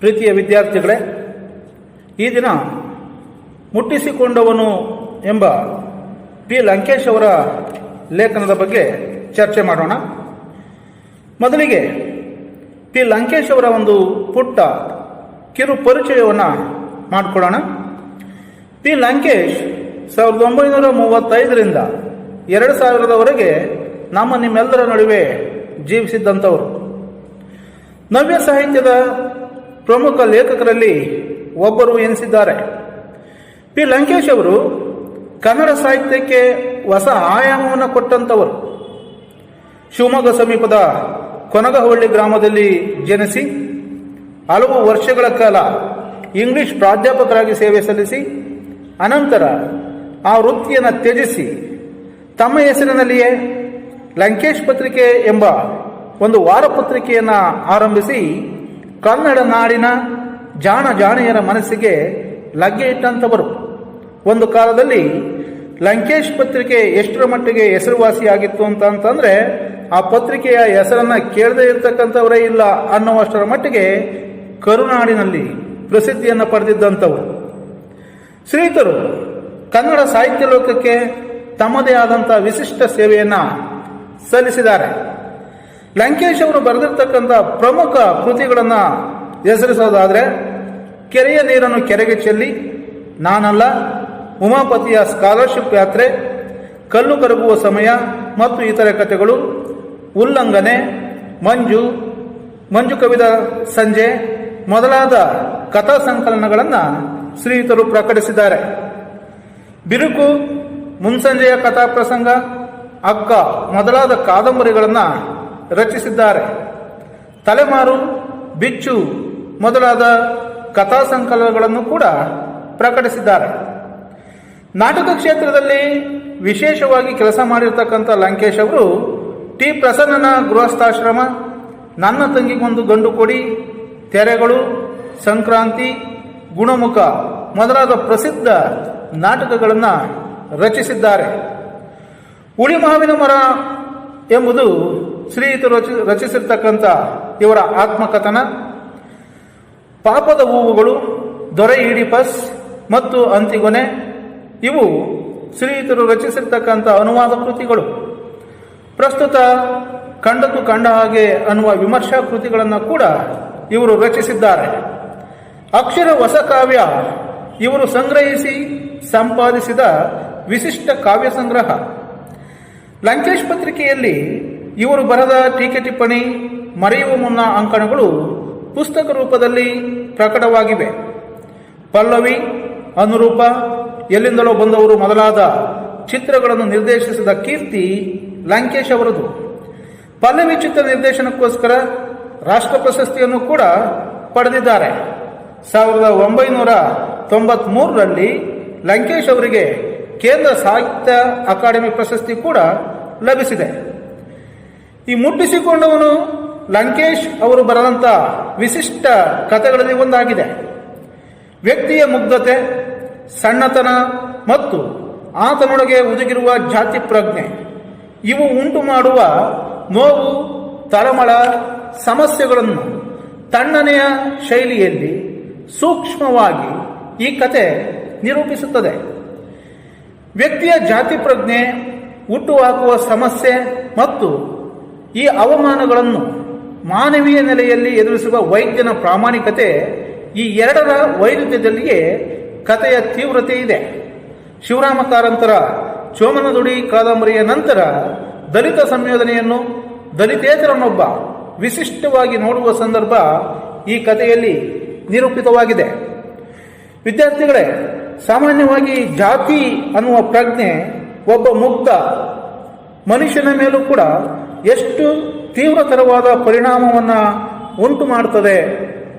ಪ್ರೀತಿಯ ವಿದ್ಯಾರ್ಥಿಗಳೇ, ಈ ದಿನ ಮುಟ್ಟಿಸಿಕೊಂಡವನು ಎಂಬ ಪಿ ಲಂಕೇಶ್ ಅವರ ಲೇಖನದ ಬಗ್ಗೆ ಚರ್ಚೆ ಮಾಡೋಣ. ಮೊದಲಿಗೆ ಪಿ ಲಂಕೇಶ್ ಅವರ ಒಂದು ಪುಟ್ಟ ಕಿರು ಪರಿಚಯವನ್ನು ಮಾಡಿಕೊಳ್ಳೋಣ. ಪಿ ಲಂಕೇಶ್ 1935ರಿಂದ 2000ರವರೆಗೆ ನಿಮ್ಮೆಲ್ಲರ ನಡುವೆ ಜೀವಿಸಿದ್ದಂಥವರು. ನವ್ಯ ಸಾಹಿತ್ಯದ ಪ್ರಮುಖ ಲೇಖಕರಲ್ಲಿ ಒಬ್ಬರು ಎನಿಸಿದ್ದಾರೆ. ಪಿ ಲಂಕೇಶ್ ಅವರು ಕನ್ನಡ ಸಾಹಿತ್ಯಕ್ಕೆ ಹೊಸ ಆಯಾಮವನ್ನು ಕೊಟ್ಟಂಥವರು. ಶಿವಮೊಗ್ಗ ಸಮೀಪದ ಕೊನಗಹಳ್ಳಿ ಗ್ರಾಮದಲ್ಲಿ ಜನಿಸಿ ಹಲವು ವರ್ಷಗಳ ಕಾಲ ಇಂಗ್ಲಿಷ್ ಪ್ರಾಧ್ಯಾಪಕರಾಗಿ ಸೇವೆ ಸಲ್ಲಿಸಿ ಅನಂತರ ಆ ವೃತ್ತಿಯನ್ನು ತ್ಯಜಿಸಿ ತಮ್ಮ ಹೆಸರಿನಲ್ಲಿಯೇ ಲಂಕೇಶ್ ಪತ್ರಿಕೆ ಎಂಬ ಒಂದು ವಾರಪತ್ರಿಕೆಯನ್ನು ಆರಂಭಿಸಿ ಕನ್ನಡ ನಾಡಿನ ಜಾಣೆಯರ ಮನಸ್ಸಿಗೆ ಲಗ್ಗೆ ಇಟ್ಟಂಥವರು. ಒಂದು ಕಾಲದಲ್ಲಿ ಲಂಕೇಶ್ ಪತ್ರಿಕೆ ಎಷ್ಟರ ಮಟ್ಟಿಗೆ ಹೆಸರುವಾಸಿಯಾಗಿತ್ತು ಅಂತಂದ್ರೆ ಆ ಪತ್ರಿಕೆಯ ಹೆಸರನ್ನ ಕೇಳದೇ ಇರತಕ್ಕಂಥವರೇ ಇಲ್ಲ ಅನ್ನುವಷ್ಟರ ಮಟ್ಟಿಗೆ ಕರುನಾಡಿನಲ್ಲಿ ಪ್ರಸಿದ್ಧಿಯನ್ನು ಪಡೆದಿದ್ದಂಥವರು. ಶ್ರೀಯುತರು ಕನ್ನಡ ಸಾಹಿತ್ಯ ಲೋಕಕ್ಕೆ ತಮ್ಮದೇ ಆದಂಥ ವಿಶಿಷ್ಟ ಸೇವೆಯನ್ನು ಸಲ್ಲಿಸಿದ್ದಾರೆ. ಲಂಕೇಶ್ ಅವರು ಬರೆದಿರ್ತಕ್ಕಂಥ ಪ್ರಮುಖ ಕೃತಿಗಳನ್ನು ಹೆಸರಿಸೋದಾದರೆ ಕೆರೆಯ ನೀರನ್ನು ಕೆರೆಗೆ ಚೆಲ್ಲಿ, ನಾನಲ್ಲ, ಉಮಾಪತಿಯ ಸ್ಕಾಲರ್ಶಿಪ್ ಯಾತ್ರೆ, ಕಲ್ಲು ಕರಗುವ ಸಮಯ ಮತ್ತು ಇತರೆ ಕಥೆಗಳು, ಉಲ್ಲಂಘನೆ, ಮಂಜು ಕವಿದ ಸಂಜೆ ಮೊದಲಾದ ಕಥಾ ಸಂಕಲನಗಳನ್ನು ಶ್ರೀಯುತರು ಪ್ರಕಟಿಸಿದ್ದಾರೆ. ಬಿರುಕು, ಮುನ್ಸಂಜೆಯ ಕಥಾ ಪ್ರಸಂಗ, ಅಕ್ಕ ಮೊದಲಾದ ಕಾದಂಬರಿಗಳನ್ನು ರಚಿಸಿದ್ದಾರೆ. ತಲೆಮಾರು, ಬಿಚ್ಚು ಮೊದಲಾದ ಕಥಾ ಸಂಕಲನಗಳನ್ನು ಕೂಡ ಪ್ರಕಟಿಸಿದ್ದಾರೆ. ನಾಟಕ ಕ್ಷೇತ್ರದಲ್ಲಿ ವಿಶೇಷವಾಗಿ ಕೆಲಸ ಮಾಡಿರ್ತಕ್ಕಂಥ ಲಂಕೇಶ್ ಅವರು ಟಿ ಪ್ರಸನ್ನನ ಗೃಹಸ್ಥಾಶ್ರಮ, ನನ್ನ ತಂಗಿಗೊಂದು ಗಂಡು ಕೊಡಿ, ತೆರೆಗಳು, ಸಂಕ್ರಾಂತಿ, ಗುಣಮುಖ ಮೊದಲಾದ ಪ್ರಸಿದ್ಧ ನಾಟಕಗಳನ್ನು ರಚಿಸಿದ್ದಾರೆ. ಉಳಿ ಮಾವಿನ ಮರ ಎಂಬುದು ಶ್ರೀಯುತರು ರಚಿಸಿರ್ತಕ್ಕಂಥ ಇವರ ಆತ್ಮಕಥನ. ಪಾಪದ ಹೂವುಗಳು, ದೊರೆ ಈಡಿಪಸ್ ಮತ್ತು ಅಂತಿಗೊನೆ ಇವು ಶ್ರೀಯುತರು ರಚಿಸಿರ್ತಕ್ಕಂಥ ಅನುವಾದ ಕೃತಿಗಳು. ಪ್ರಸ್ತುತ ಕಂಡದ್ದು ಕಂಡ ಹಾಗೆ ಅನ್ನುವ ವಿಮರ್ಶಾ ಕೃತಿಗಳನ್ನು ಕೂಡ ಇವರು ರಚಿಸಿದ್ದಾರೆ. ಅಕ್ಷರ ಹೊಸ ಕಾವ್ಯ ಇವರು ಸಂಗ್ರಹಿಸಿ ಸಂಪಾದಿಸಿದ ವಿಶಿಷ್ಟ ಕಾವ್ಯ ಸಂಗ್ರಹ. ಲಂಕೇಶ್ ಪತ್ರಿಕೆಯಲ್ಲಿ ಇವರು ಬರೆದ ಟೀಕೆ ಟಿಪ್ಪಣಿ, ಮರೆಯುವ ಮುನ್ನ ಅಂಕಣಗಳು ಪುಸ್ತಕ ರೂಪದಲ್ಲಿ ಪ್ರಕಟವಾಗಿವೆ. ಪಲ್ಲವಿ, ಅನುರೂಪ, ಎಲ್ಲಿಂದಲೋ ಬಂದವರು ಮೊದಲಾದ ಚಿತ್ರಗಳನ್ನು ನಿರ್ದೇಶಿಸಿದ ಕೀರ್ತಿ ಲಂಕೇಶ್ ಅವರದು. ಪಲ್ಲವಿ ಚಿತ್ರ ನಿರ್ದೇಶನಕ್ಕೋಸ್ಕರ ರಾಷ್ಟ್ರ ಪ್ರಶಸ್ತಿಯನ್ನು ಕೂಡ ಪಡೆದಿದ್ದಾರೆ. 1993ರಲ್ಲಿ ಲಂಕೇಶ್ ಅವರಿಗೆ ಕೇಂದ್ರ ಸಾಹಿತ್ಯ ಅಕಾಡೆಮಿ ಪ್ರಶಸ್ತಿ ಕೂಡ ಲಭಿಸಿದೆ. ಈ ಮುಟ್ಟಿಸಿಕೊಂಡವನು ಲಂಕೇಶ್ ಅವರು ಬರೆದಂಥ ವಿಶಿಷ್ಟ ಕಥೆಗಳಲ್ಲಿ ಒಂದಾಗಿದೆ. ವ್ಯಕ್ತಿಯ ಮುಗ್ಧತೆ, ಸಣ್ಣತನ ಮತ್ತು ಆತನೊಳಗೆ ಉದುಗಿರುವ ಜಾತಿ ಪ್ರಜ್ಞೆ ಇವು ಉಂಟು ಮಾಡುವ ನೋವು, ತಳಮಳ, ಸಮಸ್ಯೆಗಳನ್ನು ತಣ್ಣನೆಯ ಶೈಲಿಯಲ್ಲಿ ಸೂಕ್ಷ್ಮವಾಗಿ ಈ ಕತೆ ನಿರೂಪಿಸುತ್ತದೆ. ವ್ಯಕ್ತಿಯ ಜಾತಿ ಪ್ರಜ್ಞೆ, ಹುಟ್ಟುಹಾಕುವ ಸಮಸ್ಯೆ ಮತ್ತು ಈ ಅವಮಾನಗಳನ್ನು ಮಾನವೀಯ ನೆಲೆಯಲ್ಲಿ ಎದುರಿಸುವ ವೈದ್ಯನ ಪ್ರಾಮಾಣಿಕತೆ, ಈ ಎರಡರ ವೈರುಧ್ಯದಲ್ಲಿಯೇ ಕಥೆಯ ತೀವ್ರತೆ ಇದೆ. ಶಿವರಾಮ ಕಾರಂತರ ಚೋಮನದುಡಿ ಕಾದಂಬರಿಯ ನಂತರ ದಲಿತ ಸಂಯೋಜನೆಯನ್ನು, ದಲಿತೇತರನೊಬ್ಬ ವಿಶಿಷ್ಟವಾಗಿ ನೋಡುವ ಸಂದರ್ಭ ಈ ಕಥೆಯಲ್ಲಿ ನಿರೂಪಿತವಾಗಿದೆ. ವಿದ್ಯಾರ್ಥಿಗಳೇ, ಸಾಮಾನ್ಯವಾಗಿ ಜಾತಿ ಅನ್ನುವ ಪ್ರಜ್ಞೆ ಒಬ್ಬ ಮುಗ್ಧ ಮನುಷ್ಯನ ಮೇಲೂ ಕೂಡ ಎಷ್ಟು ತೀವ್ರತರವಾದ ಪರಿಣಾಮವನ್ನು ಉಂಟು ಮಾಡ್ತದೆ.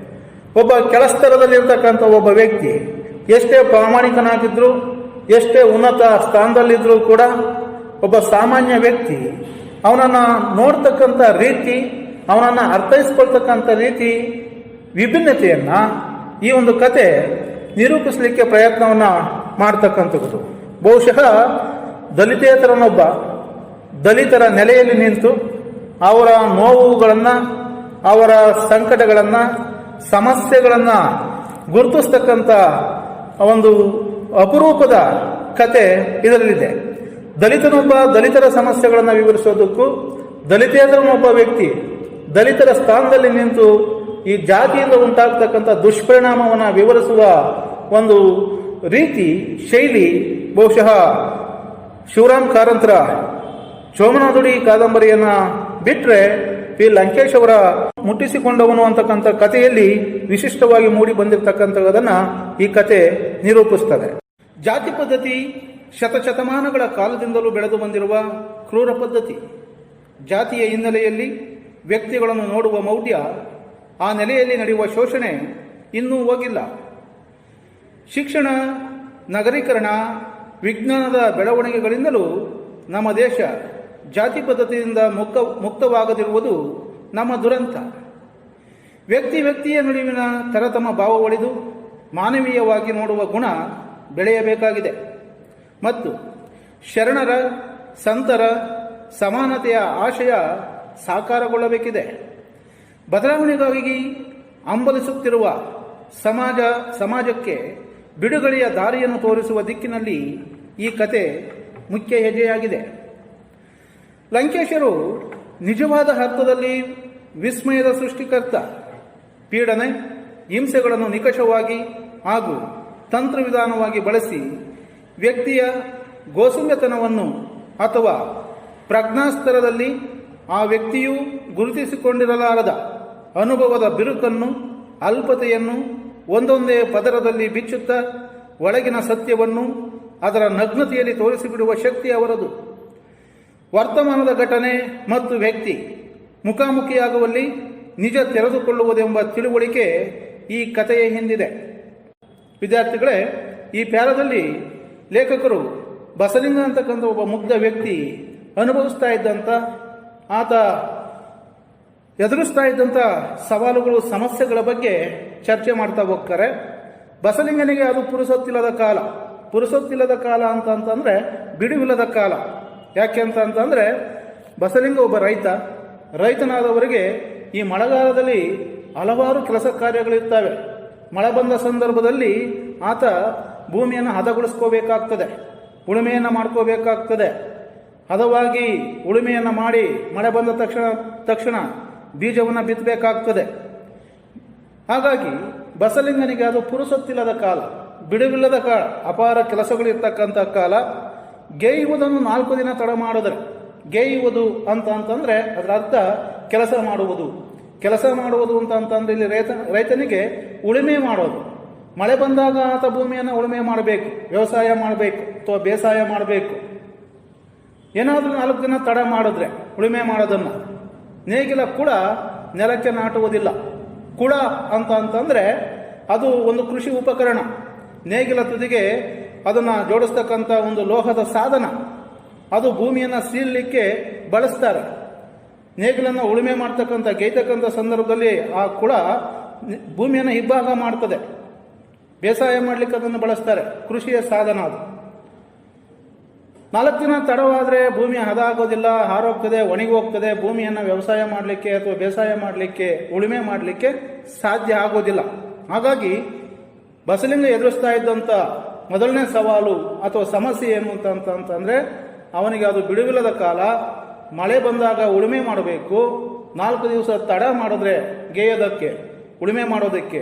ಒಬ್ಬ ಕೆಲಸದಲ್ಲಿರ್ತಕ್ಕಂಥ ಒಬ್ಬ ವ್ಯಕ್ತಿ ಎಷ್ಟೇ ಪ್ರಾಮಾಣಿಕನಾಗಿದ್ದರೂ, ಎಷ್ಟೇ ಉನ್ನತ ಸ್ಥಾನದಲ್ಲಿದ್ದರೂ ಕೂಡ ಒಬ್ಬ ಸಾಮಾನ್ಯ ವ್ಯಕ್ತಿ ಅವನನ್ನು ನೋಡ್ತಕ್ಕಂಥ ರೀತಿ, ಅವನನ್ನು ಅರ್ಥೈಸ್ಕೊಳ್ತಕ್ಕಂಥ ರೀತಿ ವಿಭಿನ್ನತೆಯನ್ನು ಈ ಒಂದು ಕತೆ ನಿರೂಪಿಸಲಿಕ್ಕೆ ಪ್ರಯತ್ನವನ್ನು ಮಾಡ್ತಕ್ಕಂಥದ್ದು. ಬಹುಶಃ ದಲಿತೇತರನೊಬ್ಬ ದಲಿತರ ನೆಲೆಯಲ್ಲಿ ನಿಂತು ಅವರ ನೋವುಗಳನ್ನು, ಅವರ ಸಂಕಟಗಳನ್ನು, ಸಮಸ್ಯೆಗಳನ್ನು ಗುರುತಿಸ್ತಕ್ಕಂಥ ಒಂದು ಅಪರೂಪದ ಕತೆ ಇದರಲ್ಲಿದೆ. ದಲಿತರ ಸಮಸ್ಯೆಗಳನ್ನು ವಿವರಿಸೋದಕ್ಕೂ ದಲಿತೇತರನೊಬ್ಬ ವ್ಯಕ್ತಿ ದಲಿತರ ಸ್ಥಾನದಲ್ಲಿ ನಿಂತು ಈ ಜಾತಿಯಿಂದ ಉಂಟಾಗ್ತಕ್ಕಂಥ ದುಷ್ಪರಿಣಾಮವನ್ನು ವಿವರಿಸುವ ಒಂದು ರೀತಿ ಶೈಲಿ ಬಹುಶಃ ಶಿವರಾಮ್ ಕಾರಂತರ ಚೋಮನದುಡಿ ಕಾದಂಬರಿಯನ್ನ ಬಿಟ್ಟರೆ ಪಿ ಲಂಕೇಶ್ ಅವರ ಮುಟ್ಟಿಸಿಕೊಂಡವನು ಅಂತಕ್ಕಂಥ ಕಥೆಯಲ್ಲಿ ವಿಶಿಷ್ಟವಾಗಿ ಮೂಡಿ ಬಂದಿರತಕ್ಕಂಥದನ್ನ ಈ ಕತೆ ನಿರೂಪಿಸುತ್ತದೆ. ಜಾತಿ ಪದ್ಧತಿ ಶತಶತಮಾನಗಳ ಕಾಲದಿಂದಲೂ ಬೆಳೆದು ಬಂದಿರುವ ಕ್ರೂರ ಪದ್ಧತಿ. ಜಾತಿಯ ಹಿನ್ನೆಲೆಯಲ್ಲಿ ವ್ಯಕ್ತಿಗಳನ್ನು ನೋಡುವ ಮೌಢ್ಯ, ಆ ನೆಲೆಯಲ್ಲಿ ನಡೆಯುವ ಶೋಷಣೆ ಇನ್ನೂ ಹೋಗಿಲ್ಲ. ಶಿಕ್ಷಣ, ನಗರೀಕರಣ, ವಿಜ್ಞಾನದ ಬೆಳವಣಿಗೆಗಳಿಂದಲೂ ನಮ್ಮ ದೇಶ ಜಾತಿ ಪದ್ಧತಿಯಿಂದ ಮುಕ್ತವಾಗದಿರುವುದು ನಮ್ಮ ದುರಂತ. ವ್ಯಕ್ತಿಯ ನಡುವಿನ ತರತಮ ಭಾವ ಒಡೆದು ಮಾನವೀಯವಾಗಿ ನೋಡುವ ಗುಣ ಬೆಳೆಯಬೇಕಾಗಿದೆ ಮತ್ತು ಶರಣರ ಸಂತರ ಸಮಾನತೆಯ ಆಶಯ ಸಾಕಾರಗೊಳ್ಳಬೇಕಿದೆ. ಬದಲಾವಣೆಗಾಗಿ ಹಂಬಲಿಸುತ್ತಿರುವ ಸಮಾಜಕ್ಕೆ ಬಿಡುಗಡೆಯ ದಾರಿಯನ್ನು ತೋರಿಸುವ ದಿಕ್ಕಿನಲ್ಲಿ ಈ ಕತೆ ಮುಖ್ಯ ಹೆಜ್ಜೆಯಾಗಿದೆ. ಲಂಕೇಶರು ನಿಜವಾದ ಅರ್ಥದಲ್ಲಿ ವಿಸ್ಮಯದ ಸೃಷ್ಟಿಕರ್ತ. ಪೀಡನೆ, ಹಿಂಸೆಗಳನ್ನು ನಿಕಷವಾಗಿ ಹಾಗೂ ತಂತ್ರವಿಧಾನವಾಗಿ ಬಳಸಿ ವ್ಯಕ್ತಿಯ ಗೋಸುಂಗತನವನ್ನು ಅಥವಾ ಪ್ರಜ್ಞಾಸ್ತರದಲ್ಲಿ ಆ ವ್ಯಕ್ತಿಯು ಗುರುತಿಸಿಕೊಂಡಿರಲಾರದ ಅನುಭವದ ಬಿರುಕನ್ನು, ಅಲ್ಪತೆಯನ್ನು ಒಂದೊಂದೇ ಪದರದಲ್ಲಿ ಬಿಚ್ಚುತ್ತಾ ಒಳಗಿನ ಸತ್ಯವನ್ನು ಅದರ ನಗ್ನತೆಯಲ್ಲಿ ತೋರಿಸಿಬಿಡುವ ಶಕ್ತಿ ಅವರದು. ವರ್ತಮಾನದ ಘಟನೆ ಮತ್ತು ವ್ಯಕ್ತಿ ಮುಖಾಮುಖಿಯಾಗುವಲ್ಲಿ ನಿಜ ತೆರೆದುಕೊಳ್ಳುವುದೆಂಬ ತಿಳುವಳಿಕೆ ಈ ಕಥೆಯ ಹಿಂದಿದೆ. ವಿದ್ಯಾರ್ಥಿಗಳೇ, ಈ ಪ್ಯಾರದಲ್ಲಿ ಲೇಖಕರು ಬಸಲಿಂಗ ಅಂತಕ್ಕಂಥ ಒಬ್ಬ ಮುಗ್ಧ ವ್ಯಕ್ತಿ ಅನುಭವಿಸ್ತಾ ಇದ್ದಂಥ, ಆತ ಎದುರಿಸ್ತಾ ಇದ್ದಂಥ ಸವಾಲುಗಳು, ಸಮಸ್ಯೆಗಳ ಬಗ್ಗೆ ಚರ್ಚೆ ಮಾಡ್ತಾ ಹೋಗ್ತಾರೆ. ಬಸಲಿಂಗನಿಗೆ ಅದು ಪುರುಸೊತ್ತಿಲ್ಲದ ಕಾಲ ಅಂತಂದ್ರೆ ಬಿಡುವಿಲ್ಲದ ಕಾಲ. ಯಾಕೆ ಅಂತಂದ್ರೆ ಬಸಲಿಂಗ ಒಬ್ಬ ರೈತನಾದವರಿಗೆ ಈ ಮಳೆಗಾಲದಲ್ಲಿ ಹಲವಾರು ಕೆಲಸ ಕಾರ್ಯಗಳಿರ್ತವೆ. ಮಳೆ ಬಂದ ಸಂದರ್ಭದಲ್ಲಿ ಆತ ಭೂಮಿಯನ್ನು ಹದಗೊಳಿಸ್ಕೋಬೇಕಾಗ್ತದೆ, ಉಳುಮೆಯನ್ನು ಮಾಡ್ಕೋಬೇಕಾಗ್ತದೆ. ಹದವಾಗಿ ಉಳುಮೆಯನ್ನು ಮಾಡಿ ಮಳೆ ಬಂದ ತಕ್ಷಣ ಬೀಜವನ್ನು ಬಿತ್ತಬೇಕಾಗ್ತದೆ. ಹಾಗಾಗಿ ಬಸಲಿಂಗನಿಗೆ ಅದು ಪುರುಸೊತ್ತಿಲ್ಲದ ಕಾಲ, ಬಿಡುವಿಲ್ಲದ ಕಾಲ, ಅಪಾರ ಕೆಲಸಗಳಿರ್ತಕ್ಕಂಥ ಕಾಲ. ಗೇಯುವುದನ್ನು 4 ದಿನ ತಡ ಮಾಡಿದ್ರೆ, ಗೇಯುವುದು ಅಂತಂದ್ರೆ ಅದರ ಅರ್ಥ ಕೆಲಸ ಮಾಡುವುದು ಅಂತಂದ್ರೆ ಇಲ್ಲಿ ರೈತನಿಗೆ ಉಳುಮೆ ಮಾಡೋದು. ಮಳೆ ಬಂದಾಗ ಆತ ಭೂಮಿಯನ್ನು ಉಳುಮೆ ಮಾಡಬೇಕು, ವ್ಯವಸಾಯ ಮಾಡಬೇಕು ಅಥವಾ ಬೇಸಾಯ ಮಾಡಬೇಕು. ಏನಾದರೂ 4 ದಿನ ತಡ ಮಾಡಿದ್ರೆ ಉಳುಮೆ ಮಾಡೋದನ್ನು, ನೇಗಿಲ ಕುಳ ನೆಲಕ್ಕೆ ನಾಟುವುದಿಲ್ಲ. ಕುಳ ಅಂತಂದ್ರೆ ಅದು ಒಂದು ಕೃಷಿ ಉಪಕರಣ. ನೇಗಿಲ ತುದಿಗೆ ಅದನ್ನು ಜೋಡಿಸ್ತಕ್ಕಂಥ ಒಂದು ಲೋಹದ ಸಾಧನ. ಅದು ಭೂಮಿಯನ್ನು ಸೀಳಲಿಕ್ಕೆ ಬಳಸ್ತಾರೆ. ನೇಗಿಲನ್ನು ಉಳುಮೆ ಮಾಡ್ತಕ್ಕಂಥ ಗೇಯ್ತಕ್ಕಂಥ ಸಂದರ್ಭದಲ್ಲಿ ಆ ಕುಳ ಭೂಮಿಯನ್ನು ಇಬ್ಬಾಗ ಮಾಡ್ತದೆ. ಬೇಸಾಯ ಮಾಡಲಿಕ್ಕೆ ಅದನ್ನು ಬಳಸ್ತಾರೆ, ಕೃಷಿಯ ಸಾಧನ ಅದು. 4 ದಿನ ತಡವಾದರೆ ಭೂಮಿ ಹದ ಆಗೋದಿಲ್ಲ, ಹಾರೋಗ್ತದೆ, ಒಣಗಿ ಹೋಗ್ತದೆ. ಭೂಮಿಯನ್ನು ವ್ಯವಸಾಯ ಮಾಡಲಿಕ್ಕೆ ಅಥವಾ ಬೇಸಾಯ ಮಾಡಲಿಕ್ಕೆ, ಉಳುಮೆ ಮಾಡಲಿಕ್ಕೆ ಸಾಧ್ಯ ಆಗೋದಿಲ್ಲ. ಹಾಗಾಗಿ ಬಸಲಿಂಗ ಎದುರಿಸ್ತಾ ಇದ್ದಂಥ ಮೊದಲನೇ ಸವಾಲು ಅಥವಾ ಸಮಸ್ಯೆ ಏನು ಅಂತಂದ್ರೆ ಅವನಿಗೆ ಅದು ಬಿಡುವಿಲ್ಲದ ಕಾಲ. ಮಳೆ ಬಂದಾಗ ಉಳುಮೆ ಮಾಡಬೇಕು, 4 ದಿವಸ ತಡ ಮಾಡಿದ್ರೆ ಗೇಯೋದಕ್ಕೆ, ಉಳುಮೆ ಮಾಡೋದಕ್ಕೆ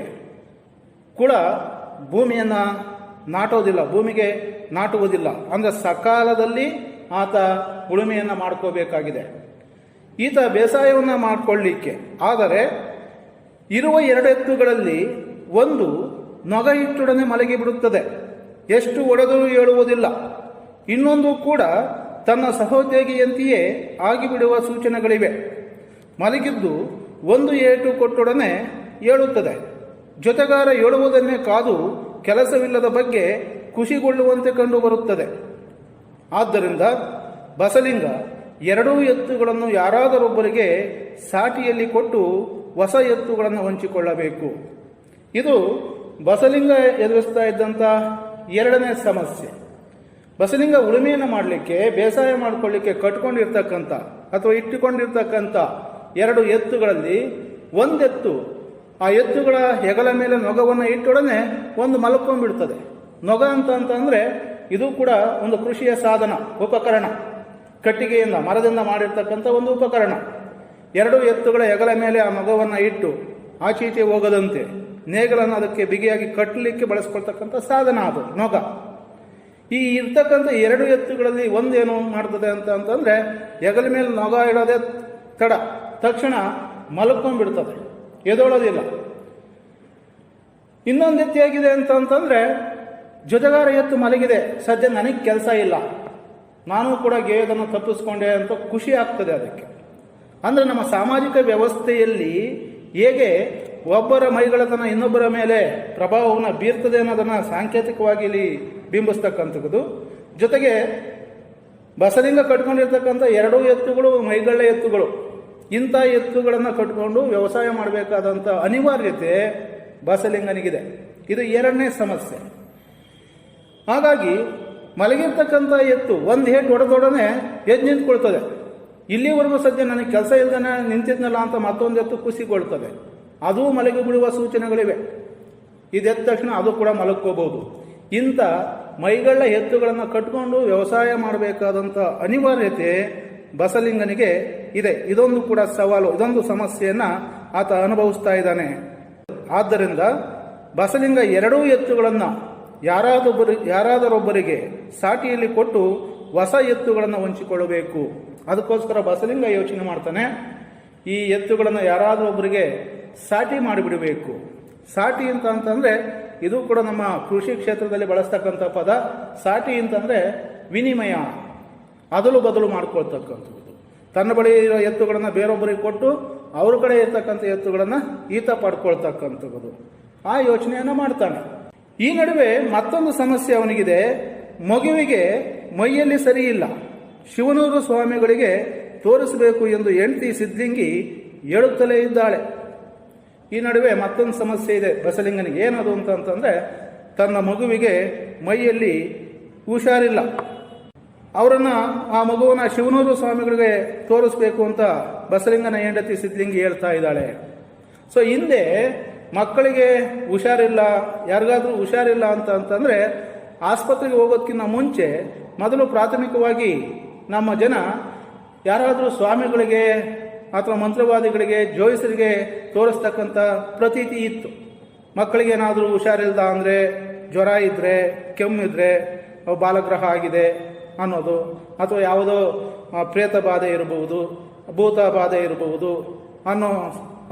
ಕೂಡ ಭೂಮಿಯನ್ನು ನಾಟೋದಿಲ್ಲ, ಭೂಮಿಗೆ ನಾಟುವುದಿಲ್ಲ. ಅಂದರೆ ಸಕಾಲದಲ್ಲಿ ಆತ ಉಳುಮೆಯನ್ನು ಮಾಡ್ಕೋಬೇಕಾಗಿದೆ. ಈತ ಬೇಸಾಯವನ್ನು ಮಾಡಿಕೊಳ್ಳಲಿಕ್ಕೆ ಆದರೆ ಇರುವ 2 ಎತ್ತುಗಳಲ್ಲಿ ಒಂದು ನೊಗ ಇಟ್ಟೊಡನೆ ಮಲಗಿ ಬಿಡುತ್ತದೆ, ಎಷ್ಟು ಒಡೆದರೂ ಹೇಳುವುದಿಲ್ಲ. ಇನ್ನೊಂದು ಕೂಡ ತನ್ನ ಸಹೋದ್ಯೋಗಿಯಂತೆಯೇ ಆಗಿಬಿಡುವ ಸೂಚನೆಗಳಿವೆ. ಮಲಗಿದ್ದು ಒಂದು ಏಟು ಕೊಟ್ಟೊಡನೆ ಹೇಳುತ್ತದೆ. ಜೊತೆಗಾರ ಹೇಳುವುದನ್ನೇ ಕಾದು ಕೆಲಸವಿಲ್ಲದ ಬಗ್ಗೆ ಖುಷಿಗೊಳ್ಳುವಂತೆ ಕಂಡು ಬರುತ್ತದೆ. ಆದ್ದರಿಂದ ಬಸಲಿಂಗ 2 ಎತ್ತುಗಳನ್ನು ಯಾರಾದರೊಬ್ಬರಿಗೆ ಸಾಟಿಯಲ್ಲಿ ಕೊಟ್ಟು ಹೊಸ ಎತ್ತುಗಳನ್ನು ಹಂಚಿಕೊಳ್ಳಬೇಕು. ಇದು ಬಸಲಿಂಗ ಎದುರಿಸ್ತಾ ಇದ್ದಂಥ 2ನೇ ಸಮಸ್ಯೆ. ಬಸಲಿಂಗ ಉಳುಮೆಯನ್ನು ಮಾಡಲಿಕ್ಕೆ, ಬೇಸಾಯ ಮಾಡಿಕೊಳ್ಳಿಕ್ಕೆ ಕಟ್ಕೊಂಡಿರ್ತಕ್ಕಂಥ ಅಥವಾ ಇಟ್ಟುಕೊಂಡಿರ್ತಕ್ಕಂಥ 2 ಎತ್ತುಗಳಲ್ಲಿ ಒಂದೆತ್ತು ಆ ಎತ್ತುಗಳ ಹೆಗಲ ಮೇಲೆ ನೊಗವನ್ನು ಇಟ್ಟೊಡನೆ ಒಂದು ಮಲ್ಕೊಂಡ್ಬಿಡ್ತದೆ. ನೊಗ ಅಂತಂದ್ರೆ ಇದು ಕೂಡ ಒಂದು ಕೃಷಿಯ ಸಾಧನ, ಉಪಕರಣ, ಕಟ್ಟಿಗೆಯಿಂದ ಮರದಿಂದ ಮಾಡಿರ್ತಕ್ಕಂಥ ಒಂದು ಉಪಕರಣ. ಎರಡು ಎತ್ತುಗಳ ಹೆಗಲ ಮೇಲೆ ಆ ನೊಗವನ್ನು ಇಟ್ಟು ಆಚೀಚೆ ಹೋಗದಂತೆ ನೇಗಲನ್ನು ಅದಕ್ಕೆ ಬಿಗಿಯಾಗಿ ಕಟ್ಟಲಿಕ್ಕೆ ಬಳಸ್ಕೊಳ್ತಕ್ಕಂಥ ಸಾಧನ ಅದು ನೊಗ. ಈ ಇರ್ತಕ್ಕಂಥ ಎರಡು ಎತ್ತುಗಳಲ್ಲಿ ಒಂದೇನು ಮಾಡ್ತದೆ ಅಂತಂದ್ರೆ ಹೆಗಲ ಮೇಲೆ ನೊಗ ಇಡೋದೇ ತಕ್ಷಣ ಮಲ್ಕೊಂಡ್ಬಿಡ್ತದೆ, ಎದೊಳೋದಿಲ್ಲ. ಇನ್ನೊಂದು ಎತ್ತಿಯಾಗಿದೆ ಅಂತಂದ್ರೆ ಜೊತೆಗಾರ ಎತ್ತು ಮಲಗಿದೆ, ಸದ್ಯ ನನಗೆ ಕೆಲಸ ಇಲ್ಲ, ನಾನು ಕೂಡ ಗೇಯದನ್ನು ತಪ್ಪಿಸ್ಕೊಂಡೆ ಅಂತ ಖುಷಿ ಆಗ್ತದೆ ಅದಕ್ಕೆ. ಅಂದ್ರೆ ನಮ್ಮ ಸಾಮಾಜಿಕ ವ್ಯವಸ್ಥೆಯಲ್ಲಿ ಹೇಗೆ ಒಬ್ಬರ ಮೈಗಳತನ ಇನ್ನೊಬ್ಬರ ಮೇಲೆ ಪ್ರಭಾವವನ್ನು ಬೀರ್ತದೆ ಅನ್ನೋದನ್ನು ಸಾಂಕೇತಿಕವಾಗಿ ಇಲ್ಲಿ ಬಿಂಬಿಸ್ತಕ್ಕಂಥದ್ದು. ಜೊತೆಗೆ ಬಸಲಿಂಗ ಕಟ್ಕೊಂಡಿರ್ತಕ್ಕಂಥ ಎರಡೂ ಎತ್ತುಗಳು ಮೈಗಳ್ಳ ಎತ್ತುಗಳು. ಇಂಥ ಎತ್ತುಗಳನ್ನು ಕಟ್ಕೊಂಡು ವ್ಯವಸಾಯ ಮಾಡಬೇಕಾದಂಥ ಅನಿವಾರ್ಯತೆ ಬಸಲಿಂಗನಿಗಿದೆ. ಇದು ಎರಡನೇ ಸಮಸ್ಯೆ. ಹಾಗಾಗಿ ಮಲಗಿರ್ತಕ್ಕಂಥ ಎತ್ತು ಒಂದು ಹೇಟ್ ಹೊಡೆದೊಡನೆ ಎದ್ದು ನಿಂತ್ಕೊಳ್ತದೆ. ಇಲ್ಲಿವರೆಗೂ ಸದ್ಯ ನನಗೆ ಕೆಲಸ ಇಲ್ದೇನೆ ನಿಂತಿದ್ನಲ್ಲ ಅಂತ ಮತ್ತೊಂದು ಎತ್ತು ಖುಷಿಗೊಳ್ತದೆ. ಅದೂ ಮಲಗಿ ಬಿಡುವ ಸೂಚನೆಗಳಿವೆ. ಇದೆದ್ದ ತಕ್ಷಣ ಅದು ಕೂಡ ಮಲಕ್ಕೋಬಹುದು. ಇಂಥ ಮೈಗಳ್ಳ ಎತ್ತುಗಳನ್ನು ಕಟ್ಕೊಂಡು ವ್ಯವಸಾಯ ಮಾಡಬೇಕಾದಂಥ ಅನಿವಾರ್ಯತೆ ಬಸಲಿಂಗನಿಗೆ ಇದೆ. ಇದೊಂದು ಕೂಡ ಸವಾಲು, ಇದೊಂದು ಸಮಸ್ಯೆಯನ್ನ ಆತ ಅನುಭವಿಸ್ತಾ ಇದ್ದಾನೆ. ಆದ್ದರಿಂದ ಬಸಲಿಂಗ ಎರಡೂ ಎತ್ತುಗಳನ್ನು ಯಾರಾದರೊಬ್ಬರಿಗೆ ಸಾಟಿಯಲ್ಲಿ ಕೊಟ್ಟು ಹೊಸ ಎತ್ತುಗಳನ್ನು ಹಂಚಿಕೊಳ್ಳಬೇಕು. ಅದಕ್ಕೋಸ್ಕರ ಬಸಲಿಂಗ ಯೋಚನೆ ಮಾಡ್ತಾನೆ, ಈ ಎತ್ತುಗಳನ್ನು ಯಾರಾದರೊಬ್ಬರಿಗೆ ಸಾಟಿ ಮಾಡಿಬಿಡಬೇಕು. ಸಾಟಿ ಅಂತಂದ್ರೆ ಇದು ಕೂಡ ನಮ್ಮ ಕೃಷಿ ಕ್ಷೇತ್ರದಲ್ಲಿ ಬಳಸ್ತಕ್ಕಂಥ ಪದ. ಸಾಟಿ ಅಂತಂದ್ರೆ ವಿನಿಮಯ, ಅದಲು ಬದಲು ಮಾಡ್ಕೊಳ್ತಕ್ಕಂಥದ್ದು. ತನ್ನ ಬಳಿ ಇರೋ ಎತ್ತುಗಳನ್ನು ಬೇರೊಬ್ಬರಿಗೆ ಕೊಟ್ಟು ಅವ್ರ ಕಡೆ ಇರ್ತಕ್ಕಂಥ ಎತ್ತುಗಳನ್ನು ಈತ ಪಡ್ಕೊಳ್ತಕ್ಕಂಥದ್ದು. ಆ ಯೋಚನೆಯನ್ನು ಮಾಡ್ತಾನೆ. ಈ ನಡುವೆ ಮತ್ತೊಂದು ಸಮಸ್ಯೆ ಅವನಿಗಿದೆ. ಮಗುವಿಗೆ ಮೈಯಲ್ಲಿ ಸರಿ ಇಲ್ಲ, ಶಿವನೂರು ಸ್ವಾಮಿಗಳಿಗೆ ತೋರಿಸಬೇಕು ಎಂದು ಹೆಂಡತಿ ಸಿದ್ಲಿಂಗಿ ಹೇಳುತ್ತಲೇ ಇದ್ದಾಳೆ. ಈ ನಡುವೆ ಮತ್ತೊಂದು ಸಮಸ್ಯೆ ಇದೆ ಬಸಲಿಂಗನಿಗೆ. ಏನದು ಅಂತಂದ್ರೆ ತನ್ನ ಮಗುವಿಗೆ ಮೈಯಲ್ಲಿ ಹುಷಾರಿಲ್ಲ, ಆ ಮಗುವನ್ನ ಶಿವನೂರು ಸ್ವಾಮಿಗಳಿಗೆ ತೋರಿಸ್ಬೇಕು ಅಂತ ಬಸಲಿಂಗನ ಹೆಂಡತಿ ಸಿದ್ಲಿಂಗಿ ಹೇಳ್ತಾ ಇದ್ದಾಳೆ. ಸೊ ಹಿಂದೆ ಮಕ್ಕಳಿಗೆ ಹುಷಾರಿಲ್ಲ, ಯಾರಿಗಾದ್ರೂ ಹುಷಾರಿಲ್ಲ ಅಂತಂದ್ರೆ ಆಸ್ಪತ್ರೆಗೆ ಹೋಗೋದಕ್ಕಿಂತ ಮುಂಚೆ ಮೊದಲು ಪ್ರಾಥಮಿಕವಾಗಿ ನಮ್ಮ ಜನ ಯಾರಾದರೂ ಸ್ವಾಮಿಗಳಿಗೆ ಅಥವಾ ಮಂತ್ರವಾದಿಗಳಿಗೆ, ಜೋಯಿಸರಿಗೆ ತೋರಿಸ್ತಕ್ಕಂಥ ಪ್ರತೀತಿ ಇತ್ತು. ಮಕ್ಕಳಿಗೆ ಏನಾದರೂ ಹುಷಾರಿಲ್ದ ಅಂದರೆ, ಜ್ವರ ಇದ್ದರೆ, ಕೆಮ್ಮಿದ್ರೆ ಬಾಲಗ್ರಹ ಆಗಿದೆ ಅನ್ನೋದು, ಅಥವಾ ಯಾವುದೋ ಪ್ರೇತ ಬಾಧೆ ಇರಬಹುದು, ಭೂತ ಬಾಧೆ ಇರಬಹುದು ಅನ್ನೋ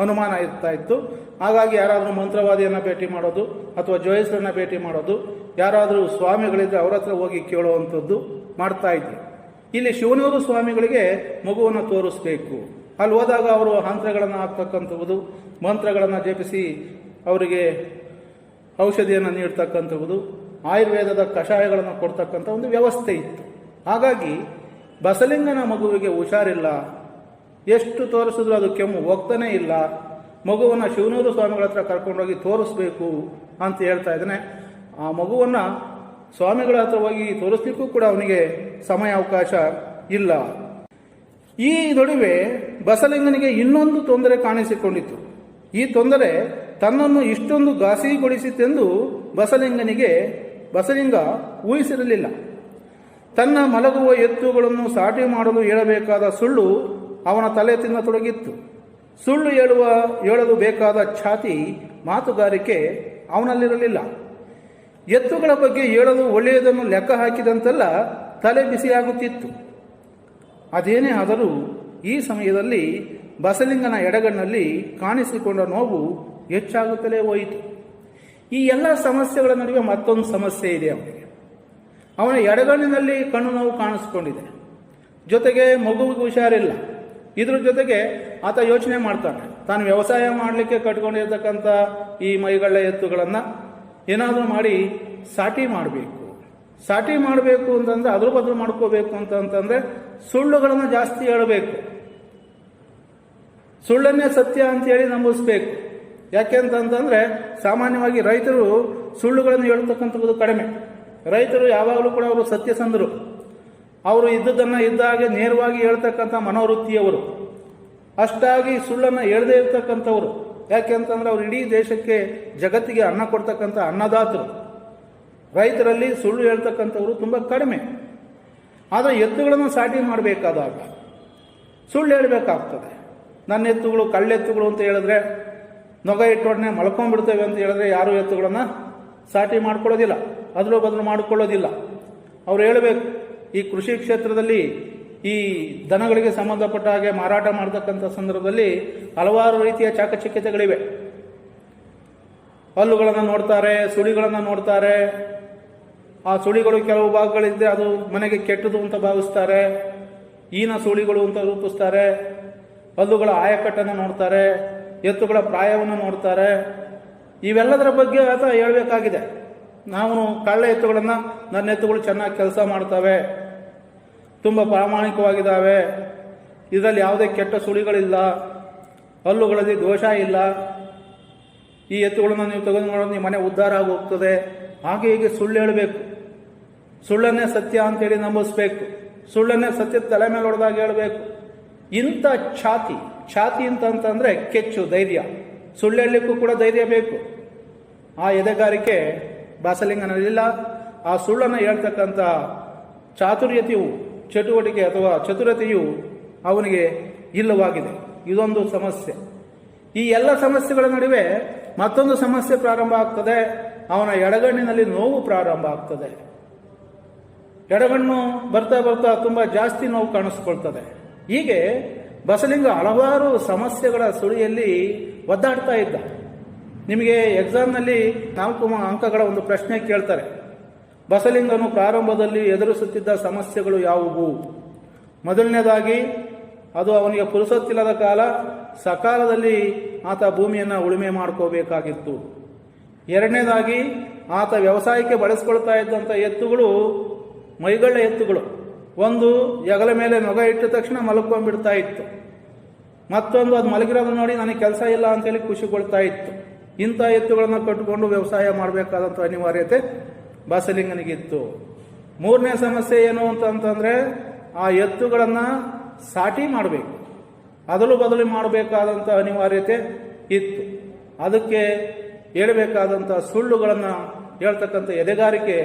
ಅನುಮಾನ ಇರ್ತಾ ಇತ್ತು. ಹಾಗಾಗಿ ಯಾರಾದರೂ ಮಂತ್ರವಾದಿಯನ್ನು ಭೇಟಿ ಮಾಡೋದು ಅಥವಾ ಜೋಯಿಸರನ್ನ ಭೇಟಿ ಮಾಡೋದು, ಯಾರಾದರೂ ಸ್ವಾಮಿಗಳಿದ್ರೆ ಅವ್ರ ಹತ್ರ ಹೋಗಿ ಕೇಳುವಂಥದ್ದು ಮಾಡ್ತಾ ಇದ್ರು. ಇಲ್ಲಿ ಶಿವನೂರು ಸ್ವಾಮಿಗಳಿಗೆ ಮಗುವನ್ನು ತೋರಿಸ್ಬೇಕು. ಅಲ್ಲಿ ಹೋದಾಗ ಅವರು ಮಂತ್ರಗಳನ್ನು ಹಾಕ್ತಕ್ಕಂಥದ್ದು, ಮಂತ್ರಗಳನ್ನು ಜಪಿಸಿ ಅವರಿಗೆ ಔಷಧಿಯನ್ನು ನೀಡ್ತಕ್ಕಂಥದ್ದು, ಆಯುರ್ವೇದದ ಕಷಾಯಗಳನ್ನು ಕೊಡ್ತಕ್ಕಂಥ ಒಂದು ವ್ಯವಸ್ಥೆ ಇತ್ತು. ಹಾಗಾಗಿ ಬಸಲಿಂಗನ ಮಗುವಿಗೆ ಹುಷಾರಿಲ್ಲ, ಎಷ್ಟು ತೋರಿಸಿದ್ರು ಅದು ಕೆಮ್ಮು ಹೋಗ್ತಾನೆ ಇಲ್ಲ, ಮಗುವನ್ನು ಶಿವನೂರು ಸ್ವಾಮಿಗಳ ಹತ್ರ ಕರ್ಕೊಂಡೋಗಿ ತೋರಿಸ್ಬೇಕು ಅಂತ ಹೇಳ್ತಾ ಇದ್ದಾನೆ. ಆ ಮಗುವನ್ನು ಸ್ವಾಮಿಗಳ ಹತ್ರ ಹೋಗಿ ತೋರಿಸ್ಲಿಕ್ಕೂ ಕೂಡ ಅವನಿಗೆ ಸಮಯ ಅವಕಾಶ ಇಲ್ಲ. ಈ ನಡುವೆ ಬಸಲಿಂಗನಿಗೆ ಇನ್ನೊಂದು ತೊಂದರೆ ಕಾಣಿಸಿಕೊಂಡಿತು. ಈ ತೊಂದರೆ ತನ್ನನ್ನು ಇಷ್ಟೊಂದು ಘಾಸಿಗೊಳಿಸಿತೆಂದು ಬಸಲಿಂಗ ಊಹಿಸಿರಲಿಲ್ಲ. ತನ್ನ ಮಲಗುವ ಎತ್ತುಗಳನ್ನು ಸಾಟಿ ಮಾಡಲು ಹೇಳಬೇಕಾದ ಸುಳ್ಳು ಅವನ ತಲೆ ತಿನ್ನತೊಡಗಿತ್ತು. ಸುಳ್ಳು ಹೇಳಲು ಬೇಕಾದ ಛಾತಿ, ಮಾತುಗಾರಿಕೆ ಅವನಲ್ಲಿರಲಿಲ್ಲ. ಎತ್ತುಗಳ ಬಗ್ಗೆ ಹೇಳಲು ಒಳ್ಳೆಯದನ್ನು ಲೆಕ್ಕ ಹಾಕಿದಂತೆಲ್ಲ ತಲೆ ಬಿಸಿಯಾಗುತ್ತಿತ್ತು. ಅದೇನೇ ಆದರೂ ಈ ಸಮಯದಲ್ಲಿ ಬಸಲಿಂಗನ ಎಡಗಣ್ಣಲ್ಲಿ ಕಾಣಿಸಿಕೊಂಡ ನೋವು ಹೆಚ್ಚಾಗುತ್ತಲೇ ಹೋಯಿತು. ಈ ಎಲ್ಲ ಸಮಸ್ಯೆಗಳ ನಡುವೆ ಮತ್ತೊಂದು ಸಮಸ್ಯೆ ಇದೆ ಅವನಿಗೆ. ಅವನ ಎಡಗಣ್ಣಿನಲ್ಲಿ ಕಣ್ಣು ನೋವು ಕಾಣಿಸ್ಕೊಂಡಿದೆ, ಜೊತೆಗೆ ಮಗುವಿಗೆ ಹುಷಾರಿಲ್ಲ. ಇದ್ರ ಜೊತೆಗೆ ಆತ ಯೋಚನೆ ಮಾಡ್ತಾನೆ, ತಾನು ವ್ಯವಸಾಯ ಮಾಡಲಿಕ್ಕೆ ಕಟ್ಕೊಂಡಿರ್ತಕ್ಕಂಥ ಈ ಮೈಗಳ್ಳ ಎತ್ತುಗಳನ್ನು ಏನಾದರೂ ಮಾಡಿ ಸಾಟಿ ಮಾಡಬೇಕು ಅಂತಂದ್ರೆ ಅದ್ರ ಬದಲು ಮಾಡ್ಕೋಬೇಕು ಅಂತಂದ್ರೆ ಸುಳ್ಳುಗಳನ್ನು ಜಾಸ್ತಿ ಹೇಳಬೇಕು, ಸುಳ್ಳನ್ನೇ ಸತ್ಯ ಅಂತೇಳಿ ನಂಬಿಸ್ಬೇಕು. ಯಾಕೆ ಅಂತಂದ್ರೆ ಸಾಮಾನ್ಯವಾಗಿ ರೈತರು ಸುಳ್ಳುಗಳನ್ನು ಹೇಳ್ತಕ್ಕಂಥದ್ದು ಕಡಿಮೆ. ರೈತರು ಯಾವಾಗಲೂ ಕೂಡ ಅವರು ಸತ್ಯಸಂಧರು, ಅವರು ಇದ್ದದನ್ನು ಇದ್ದಾಗೆ ನೇರವಾಗಿ ಹೇಳ್ತಕ್ಕಂಥ ಮನೋವೃತ್ತಿಯವರು. ಅಷ್ಟಾಗಿ ಸುಳ್ಳನ್ನು ಹೇಳದೇ ಇರ್ತಕ್ಕಂಥವ್ರು. ಯಾಕೆಂತಂದ್ರೆ ಅವ್ರು ಇಡೀ ದೇಶಕ್ಕೆ ಜಗತ್ತಿಗೆ ಅನ್ನ ಕೊಡ್ತಕ್ಕಂಥ ಅನ್ನದಾತರು. ರೈತರಲ್ಲಿ ಸುಳ್ಳು ಹೇಳ್ತಕ್ಕಂಥವ್ರು ತುಂಬ ಕಡಿಮೆ. ಆದರೆ ಎತ್ತುಗಳನ್ನು ಸಾಟಿ ಮಾಡಬೇಕಾದಾಗ ಸುಳ್ಳು ಹೇಳಬೇಕಾಗ್ತದೆ. ನನ್ನ ಎತ್ತುಗಳು ಕಳ್ಳೆತ್ತುಗಳು ಅಂತ ಹೇಳಿದ್ರೆ, ನೊಗ ಇಟ್ಟೊಡನೆ ಮಲ್ಕೊಂಡ್ಬಿಡ್ತೇವೆ ಅಂತ ಹೇಳಿದ್ರೆ ಯಾರು ಎತ್ತುಗಳನ್ನು ಸಾಟಿ ಮಾಡ್ಕೊಳ್ಳೋದಿಲ್ಲ, ಅದಲು ಬದಲು ಮಾಡಿಕೊಳ್ಳೋದಿಲ್ಲ. ಅವ್ರು ಹೇಳಬೇಕು, ಈ ಕೃಷಿ ಕ್ಷೇತ್ರದಲ್ಲಿ ಈ ದನಗಳಿಗೆ ಸಂಬಂಧಪಟ್ಟ ಹಾಗೆ ಮಾರಾಟ ಮಾಡ್ತಕ್ಕಂಥ ಸಂದರ್ಭದಲ್ಲಿ ಹಲವಾರು ರೀತಿಯ ಚಾಕಚಕ್ಯತೆಗಳಿವೆ. ಹಲ್ಲುಗಳನ್ನು ನೋಡ್ತಾರೆ, ಸುಳಿಗಳನ್ನು ನೋಡ್ತಾರೆ. ಆ ಸುಳಿಗಳು ಕೆಲವು ಭಾಗಗಳಿದ್ದರೆ ಅದು ಮನೆಗೆ ಕೆಟ್ಟದು ಅಂತ ಭಾವಿಸ್ತಾರೆ, ಈನ ಸುಳಿಗಳು ಅಂತ ರೂಪಿಸ್ತಾರೆ. ಹಲ್ಲುಗಳ ಆಯಕಟ್ಟನ್ನು ನೋಡ್ತಾರೆ, ಎತ್ತುಗಳ ಪ್ರಾಯವನ್ನು ನೋಡ್ತಾರೆ. ಇವೆಲ್ಲದರ ಬಗ್ಗೆ ಆತ ಹೇಳಬೇಕಾಗಿದೆ. ನಾವು ಕಳ್ಳ ಎತ್ತುಗಳನ್ನು, ನನ್ನ ಎತ್ತುಗಳು ಚೆನ್ನಾಗಿ ಕೆಲಸ ಮಾಡ್ತವೆ, ತುಂಬ ಪ್ರಾಮಾಣಿಕವಾಗಿದ್ದಾವೆ, ಇದರಲ್ಲಿ ಯಾವುದೇ ಕೆಟ್ಟ ಸುಳಿಗಳಿಲ್ಲ, ಹಲ್ಲುಗಳಲ್ಲಿ ದೋಷ ಇಲ್ಲ, ಈ ಎತ್ತುಗಳನ್ನು ನೀವು ತೆಗೆದು ನೋಡೋದು ನಿಮ್ಮ ಮನೆ ಉದ್ಧಾರ ಆಗಿ ಹೋಗ್ತದೆ, ಹಾಗೆ ಹೀಗೆ ಸುಳ್ಳು ಹೇಳಬೇಕು. ಸುಳ್ಳನ್ನೇ ಸತ್ಯ ಅಂತೇಳಿ ನಂಬಿಸ್ಬೇಕು. ಸುಳ್ಳನ್ನೇ ಸತ್ಯದ ತಲೆ ಮೇಲೆ ಹೊಡೆದಾಗ ಹೇಳಬೇಕು. ಇಂಥ ಛಾತಿ ಅಂತಂದ್ರೆ ಕೆಚ್ಚು, ಧೈರ್ಯ. ಸುಳ್ಳು ಹೇಳಲಿಕ್ಕೂ ಕೂಡ ಧೈರ್ಯ ಬೇಕು. ಆ ಎದೆಗಾರಿಕೆ ಬಾಸಲಿಂಗನಲ್ಲಿಲ್ಲ. ಆ ಸುಳ್ಳನ್ನು ಹೇಳ್ತಕ್ಕಂಥ ಚಾತುರ್ಯತೆಯು, ಚಟುವಟಿಕೆ ಅಥವಾ ಚತುರತೆಯು ಅವನಿಗೆ ಇಲ್ಲವಾಗಿದೆ. ಇದೊಂದು ಸಮಸ್ಯೆ. ಈ ಎಲ್ಲ ಸಮಸ್ಯೆಗಳ ನಡುವೆ ಮತ್ತೊಂದು ಸಮಸ್ಯೆ ಪ್ರಾರಂಭ ಆಗ್ತದೆ. ಅವನ ಎಡಗಣ್ಣಿನಲ್ಲಿ ನೋವು ಪ್ರಾರಂಭ ಆಗ್ತದೆ. ಎಡಗಣ್ಣು ಬರ್ತಾ ಬರ್ತಾ ತುಂಬ ಜಾಸ್ತಿ ನೋವು ಕಾಣಿಸ್ಕೊಳ್ತದೆ. ಹೀಗೆ ಬಸಲಿಂಗ ಹಲವಾರು ಸಮಸ್ಯೆಗಳ ಸುಳಿಯಲ್ಲಿ ಒದ್ದಾಡ್ತಾ ಇದ್ದ. ನಿಮಗೆ ಎಕ್ಸಾಮ್ನಲ್ಲಿ 4 ಅಂಕಗಳ ಒಂದು ಪ್ರಶ್ನೆ ಕೇಳ್ತಾರೆ. ಬಸಲಿಂಗನು ಪ್ರಾರಂಭದಲ್ಲಿ ಎದುರಿಸುತ್ತಿದ್ದ ಸಮಸ್ಯೆಗಳು ಯಾವುವು? ಮೊದಲನೇದಾಗಿ, ಅದು ಅವನಿಗೆ ಪುರುಸೊತ್ತಿಲ್ಲದ ಕಾಲ, ಸಕಾಲದಲ್ಲಿ ಆತ ಭೂಮಿಯನ್ನು ಉಳುಮೆ ಮಾಡ್ಕೋಬೇಕಾಗಿತ್ತು. ಎರಡನೇದಾಗಿ, ಆತ ವ್ಯವಸಾಯಕ್ಕೆ ಬಳಸ್ಕೊಳ್ತಾ ಇದ್ದಂಥ ಎತ್ತುಗಳು ಮೈಗಳ್ಳ ಎತ್ತುಗಳು. ಒಂದು ಹೆಗಲ ಮೇಲೆ ನೊಗ ಇಟ್ಟ ತಕ್ಷಣ ಮಲ್ಕೊಂಡ್ಬಿಡ್ತಾ ಇತ್ತು. ಮತ್ತೊಂದು ಅದು ಮಲಗಿರೋದು ನೋಡಿ ನನಗೆ ಕೆಲಸ ಇಲ್ಲ ಅಂತೇಳಿ ಖುಷಿಗೊಳ್ತಾ ಇತ್ತು. ಇಂಥ ಎತ್ತುಗಳನ್ನು ಕಟ್ಟಿಕೊಂಡು ವ್ಯವಸಾಯ ಮಾಡಬೇಕಾದಂಥ ಅನಿವಾರ್ಯತೆ ಬಾಸಲಿಂಗನಿಗಿತ್ತು. ಮೂರನೇ ಸಮಸ್ಯೆ ಏನು ಅಂತಂದ್ರೆ, ಆ ಎತ್ತುಗಳನ್ನು ಸಾಟಿ ಮಾಡಬೇಕು, ಅದಲು ಬದಲು ಮಾಡಬೇಕಾದಂಥ ಅನಿವಾರ್ಯತೆ ಇತ್ತು. ಅದಕ್ಕೆ ಹೇಳಬೇಕಾದಂಥ ಸುಳ್ಳುಗಳನ್ನು ಹೇಳ್ತಕ್ಕಂಥ ಎದೆಗಾರಿಕೆ,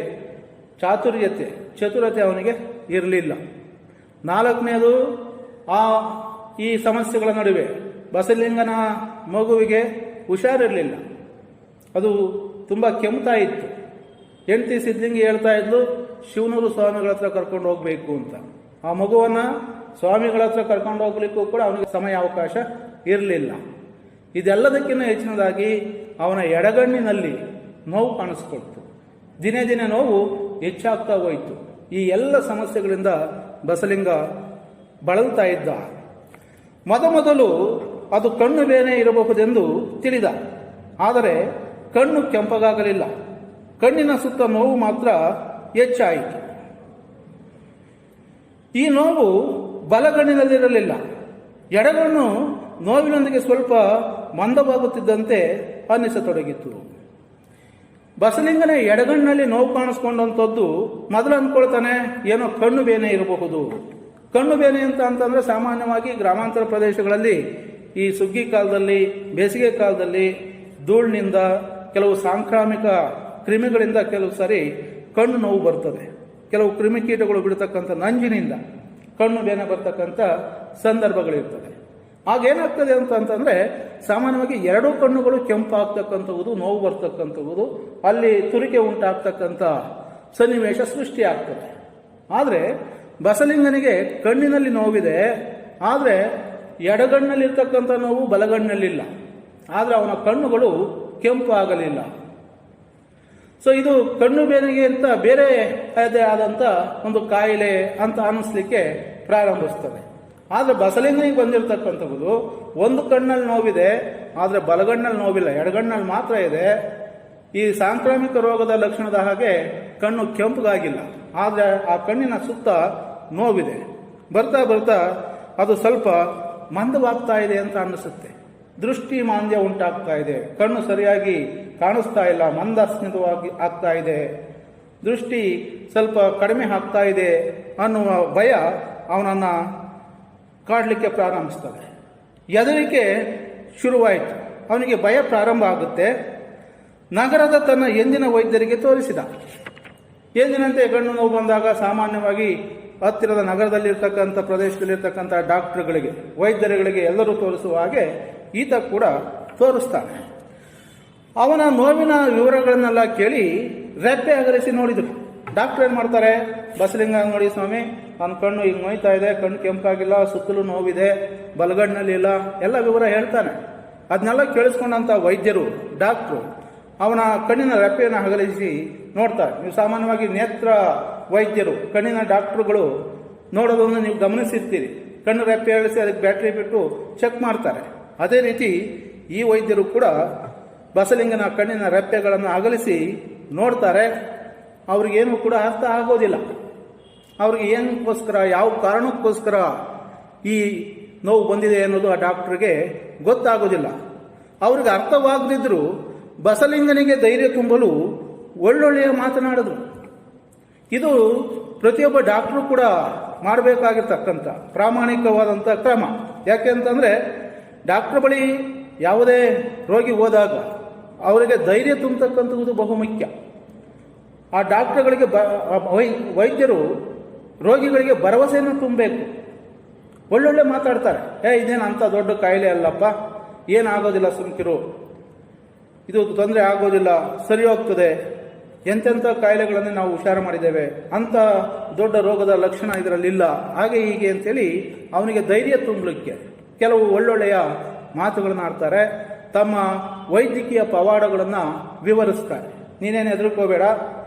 ಚತುರತೆ ಅವನಿಗೆ ಇರಲಿಲ್ಲ. ನಾಲ್ಕನೇದು, ಈ ಸಮಸ್ಯೆಗಳ ನಡುವೆ ಬಸಲಿಂಗನ ಮಗುವಿಗೆ ಹುಷಾರಿರಲಿಲ್ಲ. ಅದು ತುಂಬ ಕೆಮ್ತಾ ಇತ್ತು. ಹೆಂಡತಿ ಸಿದ್ಲಿಂಗಿ ಹೇಳ್ತಾ ಇದ್ಲು, ಶಿವನೂರು ಸ್ವಾಮಿಗಳ ಹತ್ರ ಕರ್ಕೊಂಡು ಹೋಗ್ಬೇಕು ಅಂತ. ಆ ಮಗುವನ್ನು ಸ್ವಾಮಿಗಳ ಹತ್ರ ಕರ್ಕೊಂಡು ಹೋಗ್ಲಿಕ್ಕೂ ಕೂಡ ಅವನಿಗೆ ಸಮಯ ಅವಕಾಶ ಇರಲಿಲ್ಲ. ಇದೆಲ್ಲದಕ್ಕಿಂತ ಹೆಚ್ಚಿನದಾಗಿ ಅವನ ಎಡಗಣ್ಣಿನಲ್ಲಿ ನೋವು ಕಾಣಿಸ್ಕೊಳ್ತು. ದಿನೇ ದಿನೇ ನೋವು ಹೆಚ್ಚಾಗ್ತಾ ಹೋಯಿತು. ಈ ಎಲ್ಲ ಸಮಸ್ಯೆಗಳಿಂದ ಬಸಲಿಂಗ ಬಳಲ್ತಾ ಇದ್ದ. ಮೊದಲು ಅದು ಕಣ್ಣು ಬೇನೆ ಇರಬಹುದೆಂದು ತಿಳಿದ. ಆದರೆ ಕಣ್ಣು ಕೆಂಪಗಾಗಲಿಲ್ಲ. ಕಣ್ಣಿನ ಸುತ್ತ ನೋವು ಮಾತ್ರ ಹೆಚ್ಚಾಯಿತು. ಈ ನೋವು ಬಲಗಣ್ಣಿನಲ್ಲಿರಲಿಲ್ಲ. ಎಡಗಣ್ಣು ನೋವಿನೊಂದಿಗೆ ಸ್ವಲ್ಪ ಮಂದವಾಗುತ್ತಿದ್ದಂತೆ ಅನ್ನಿಸತೊಡಗಿತ್ತು. ಬಸಲಿಂಗನ ಎಡಗಣ್ಣಿನಲ್ಲಿ ನೋವು ಕಾಣಿಸ್ಕೊಂಡಂಥದ್ದು ಮೊದಲು ಅಂದ್ಕೊಳ್ತಾನೆ, ಏನೋ ಕಣ್ಣು ಬೇನೆ ಇರಬಹುದು. ಕಣ್ಣು ಬೇನೆ ಅಂತಂದ್ರೆ ಸಾಮಾನ್ಯವಾಗಿ ಗ್ರಾಮಾಂತರ ಪ್ರದೇಶಗಳಲ್ಲಿ ಈ ಸುಗ್ಗಿ ಕಾಲದಲ್ಲಿ, ಬೇಸಿಗೆ ಕಾಲದಲ್ಲಿ ಧೂಳಿನಿಂದ, ಕೆಲವು ಸಾಂಕ್ರಾಮಿಕ ಕ್ರಿಮಿಗಳಿಂದ ಕೆಲವು ಸಾರಿ ಕಣ್ಣು ನೋವು ಬರ್ತದೆ. ಕೆಲವು ಕ್ರಿಮಿಕೀಟಗಳು ಬಿಡ್ತಕ್ಕಂಥ ನಂಜಿನಿಂದ ಕಣ್ಣು ಬೇನೆ ಬರ್ತಕ್ಕಂಥ ಸಂದರ್ಭಗಳಿರ್ತದೆ. ಆಗೇನಾಗ್ತದೆ ಅಂತಂದ್ರೆ, ಸಾಮಾನ್ಯವಾಗಿ ಎರಡೂ ಕಣ್ಣುಗಳು ಕೆಂಪಾಗ್ತಕ್ಕಂಥದ್ದು, ನೋವು ಬರ್ತಕ್ಕಂಥದ್ದು, ಅಲ್ಲಿ ತುರಿಕೆ ಉಂಟಾಗ್ತಕ್ಕಂಥ ಸನ್ನಿವೇಶ ಸೃಷ್ಟಿ ಆಗ್ತದೆ. ಆದರೆ ಬಸಲಿಂಗನಿಗೆ ಕಣ್ಣಿನಲ್ಲಿ ನೋವಿದೆ, ಆದರೆ ಎಡಗಣ್ಣಲ್ಲಿರ್ತಕ್ಕಂಥ ನೋವು ಬಲಗಣ್ಣಲ್ಲಿಲ್ಲ. ಆದರೆ ಅವನ ಕಣ್ಣುಗಳು ಕೆಂಪು ಆಗಲಿಲ್ಲ. ಸೊ ಇದು ಕಣ್ಣು ಬೇನೆಗೆ ಅಂತ ಬೇರೆ ಆದಂಥ ಒಂದು ಕಾಯಿಲೆ ಅಂತ ಅನ್ನಿಸ್ಲಿಕ್ಕೆ ಪ್ರಾರಂಭಿಸ್ತದೆ. ಆದರೆ ಬಸಲಿಂಗನಿಗೆ ಬಂದಿರತಕ್ಕಂಥದ್ದು ಒಂದು ಕಣ್ಣಲ್ಲಿ ನೋವಿದೆ, ಆದರೆ ಬಲಗಣ್ಣಲ್ಲಿ ನೋವಿಲ್ಲ, ಎಡಗಣ್ಣಲ್ಲಿ ಮಾತ್ರ ಇದೆ. ಈ ಸಾಂಕ್ರಾಮಿಕ ರೋಗದ ಲಕ್ಷಣದ ಹಾಗೆ ಕಣ್ಣು ಕೆಂಪುಗಾಗಿಲ್ಲ, ಆದರೆ ಆ ಕಣ್ಣಿನ ಸುತ್ತ ನೋವಿದೆ. ಬರ್ತಾ ಬರ್ತಾ ಅದು ಸ್ವಲ್ಪ ಮಂದವಾಗ್ತಾ ಇದೆ ಅಂತ ಅನ್ನಿಸುತ್ತೆ. ದೃಷ್ಟಿ ಮಾಂದ್ಯ ಉಂಟಾಗ್ತಾ ಇದೆ, ಕಣ್ಣು ಸರಿಯಾಗಿ ಕಾಣಿಸ್ತಾ ಇಲ್ಲ, ಮಂದಸ್ಮಿತವಾಗಿ ಆಗ್ತಾ ಇದೆ, ದೃಷ್ಟಿ ಸ್ವಲ್ಪ ಕಡಿಮೆ ಆಗ್ತಾ ಇದೆ ಅನ್ನುವ ಭಯ ಅವನನ್ನು ಕಾಡಲಿಕ್ಕೆ ಪ್ರಾರಂಭಿಸ್ತದೆ. ಹೆದರಿಕೆ ಶುರುವಾಯಿತು. ಅವನಿಗೆ ಭಯ ಪ್ರಾರಂಭ ಆಗುತ್ತೆ. ನಗರದ ತನ್ನ ಎಂದಿನ ವೈದ್ಯರಿಗೆ ತೋರಿಸಿದ. ಎಂದಿನಂತೆ ಕಣ್ಣು ನೋವು ಬಂದಾಗ ಸಾಮಾನ್ಯವಾಗಿ ಹತ್ತಿರದ ನಗರದಲ್ಲಿರ್ತಕ್ಕಂಥ ಪ್ರದೇಶದಲ್ಲಿರ್ತಕ್ಕಂಥ ಡಾಕ್ಟರ್ಗಳಿಗೆ, ವೈದ್ಯರುಗಳಿಗೆ ಎಲ್ಲರೂ ತೋರಿಸುವ ಹಾಗೆ ಈತ ಕೂಡ ತೋರಿಸ್ತಾನೆ. ಅವನ ನೋವಿನ ವಿವರಗಳನ್ನೆಲ್ಲ ಕೇಳಿ ರೆಪ್ಪೆ ಅಗಲಿಸಿ ನೋಡಿದರು. ಡಾಕ್ಟರ್ ಏನು ಮಾಡ್ತಾರೆ, ಬಸಲಿಂಗ ನೋಡಿ ಸ್ವಾಮಿ, ನನ್ನ ಕಣ್ಣು ಈಗ ನೋಯ್ತಾ ಇದೆ, ಕಣ್ಣು ಕೆಂಪಾಗಿಲ್ಲ, ಸುತ್ತಲೂ ನೋವಿದೆ, ಬಲಗಣ್ಣಿನಲ್ಲಿ ಇಲ್ಲ, ಎಲ್ಲ ವಿವರ ಹೇಳ್ತಾನೆ. ಅದನ್ನೆಲ್ಲ ಕೇಳಿಸ್ಕೊಂಡಂಥ ವೈದ್ಯರು, ಡಾಕ್ಟ್ರು ಅವನ ಕಣ್ಣಿನ ರೆಪ್ಪೆಯನ್ನು ಅಗಲಿಸಿ ನೋಡ್ತಾರೆ. ನೀವು ಸಾಮಾನ್ಯವಾಗಿ ನೇತ್ರ ವೈದ್ಯರು, ಕಣ್ಣಿನ ಡಾಕ್ಟ್ರುಗಳು ನೋಡೋದನ್ನು ನೀವು ಗಮನಿಸಿರ್ತೀರಿ. ಕಣ್ಣು ರೆಪ್ಪೆ ಅಳಿಸಿ ಅದಕ್ಕೆ ಬ್ಯಾಟ್ರಿ ಬಿಟ್ಟು ಚೆಕ್ ಮಾಡ್ತಾರೆ. ಅದೇ ರೀತಿ ಈ ವೈದ್ಯರು ಕೂಡ ಬಸಲಿಂಗನ ಕಣ್ಣಿನ ರೆಪ್ಪೆಗಳನ್ನು ಅಗಲಿಸಿ ನೋಡ್ತಾರೆ. ಅವ್ರಿಗೇನು ಕೂಡ ಅರ್ಥ ಆಗೋದಿಲ್ಲ. ಅವ್ರಿಗೆ ಏನಕ್ಕೋಸ್ಕರ, ಯಾವ ಕಾರಣಕ್ಕೋಸ್ಕರ ಈ ನೋವು ಬಂದಿದೆ ಅನ್ನೋದು ಆ ಡಾಕ್ಟ್ರಿಗೆ ಗೊತ್ತಾಗೋದಿಲ್ಲ. ಅವ್ರಿಗೆ ಅರ್ಥವಾಗದಿದ್ದರೂ ಬಸಲಿಂಗನಿಗೆ ಧೈರ್ಯ ತುಂಬಲು ಒಳ್ಳೊಳ್ಳೆಯ ಮಾತನಾಡಿದ್ರು. ಇದು ಪ್ರತಿಯೊಬ್ಬ ಡಾಕ್ಟ್ರು ಕೂಡ ಮಾಡಬೇಕಾಗಿರ್ತಕ್ಕಂಥ ಪ್ರಾಮಾಣಿಕವಾದಂಥ ಕ್ರಮ. ಯಾಕೆ ಅಂತಂದರೆ ಡಾಕ್ಟ್ರ್ ಬಳಿ ಯಾವುದೇ ರೋಗಿ ಹೋದಾಗ ಅವರಿಗೆ ಧೈರ್ಯ ತುಂಬತಕ್ಕಂಥದ್ದು ಬಹುಮುಖ್ಯ. ಆ ಡಾಕ್ಟರ್ಗಳಿಗೆ ವೈದ್ಯರು ರೋಗಿಗಳಿಗೆ ಭರವಸೆಯನ್ನು ತುಂಬಬೇಕು. ಒಳ್ಳೊಳ್ಳೆ ಮಾತಾಡ್ತಾರೆ. ಇದೇನು ಅಂಥ ದೊಡ್ಡ ಕಾಯಿಲೆ ಅಲ್ಲಪ್ಪ, ಏನಾಗೋದಿಲ್ಲ, ಸುಮ್ಕಿರು, ಇದು ತೊಂದರೆ ಆಗೋದಿಲ್ಲ, ಸರಿ ಹೋಗ್ತದೆ, ಎಂತೆಂಥ ಕಾಯಿಲೆಗಳನ್ನು ನಾವು ಹುಷಾರು ಮಾಡಿದ್ದೇವೆ, ಅಂಥ ದೊಡ್ಡ ರೋಗದ ಲಕ್ಷಣ ಇದರಲ್ಲಿಲ್ಲ, ಹಾಗೆ ಹೀಗೆ ಅಂತೇಳಿ ಅವನಿಗೆ ಧೈರ್ಯ ತುಂಬಲಿಕ್ಕೆ ಕೆಲವು ಒಳ್ಳೊಳ್ಳೆಯ ಮಾತುಗಳನ್ನು ಆಡ್ತಾರೆ. ತಮ್ಮ ವೈದ್ಯಕೀಯ ಪವಾಡಗಳನ್ನು ವಿವರಿಸ್ತಾರೆ. ನೀನೇನು ಹೆದರ್ಕೋಬೇಡ,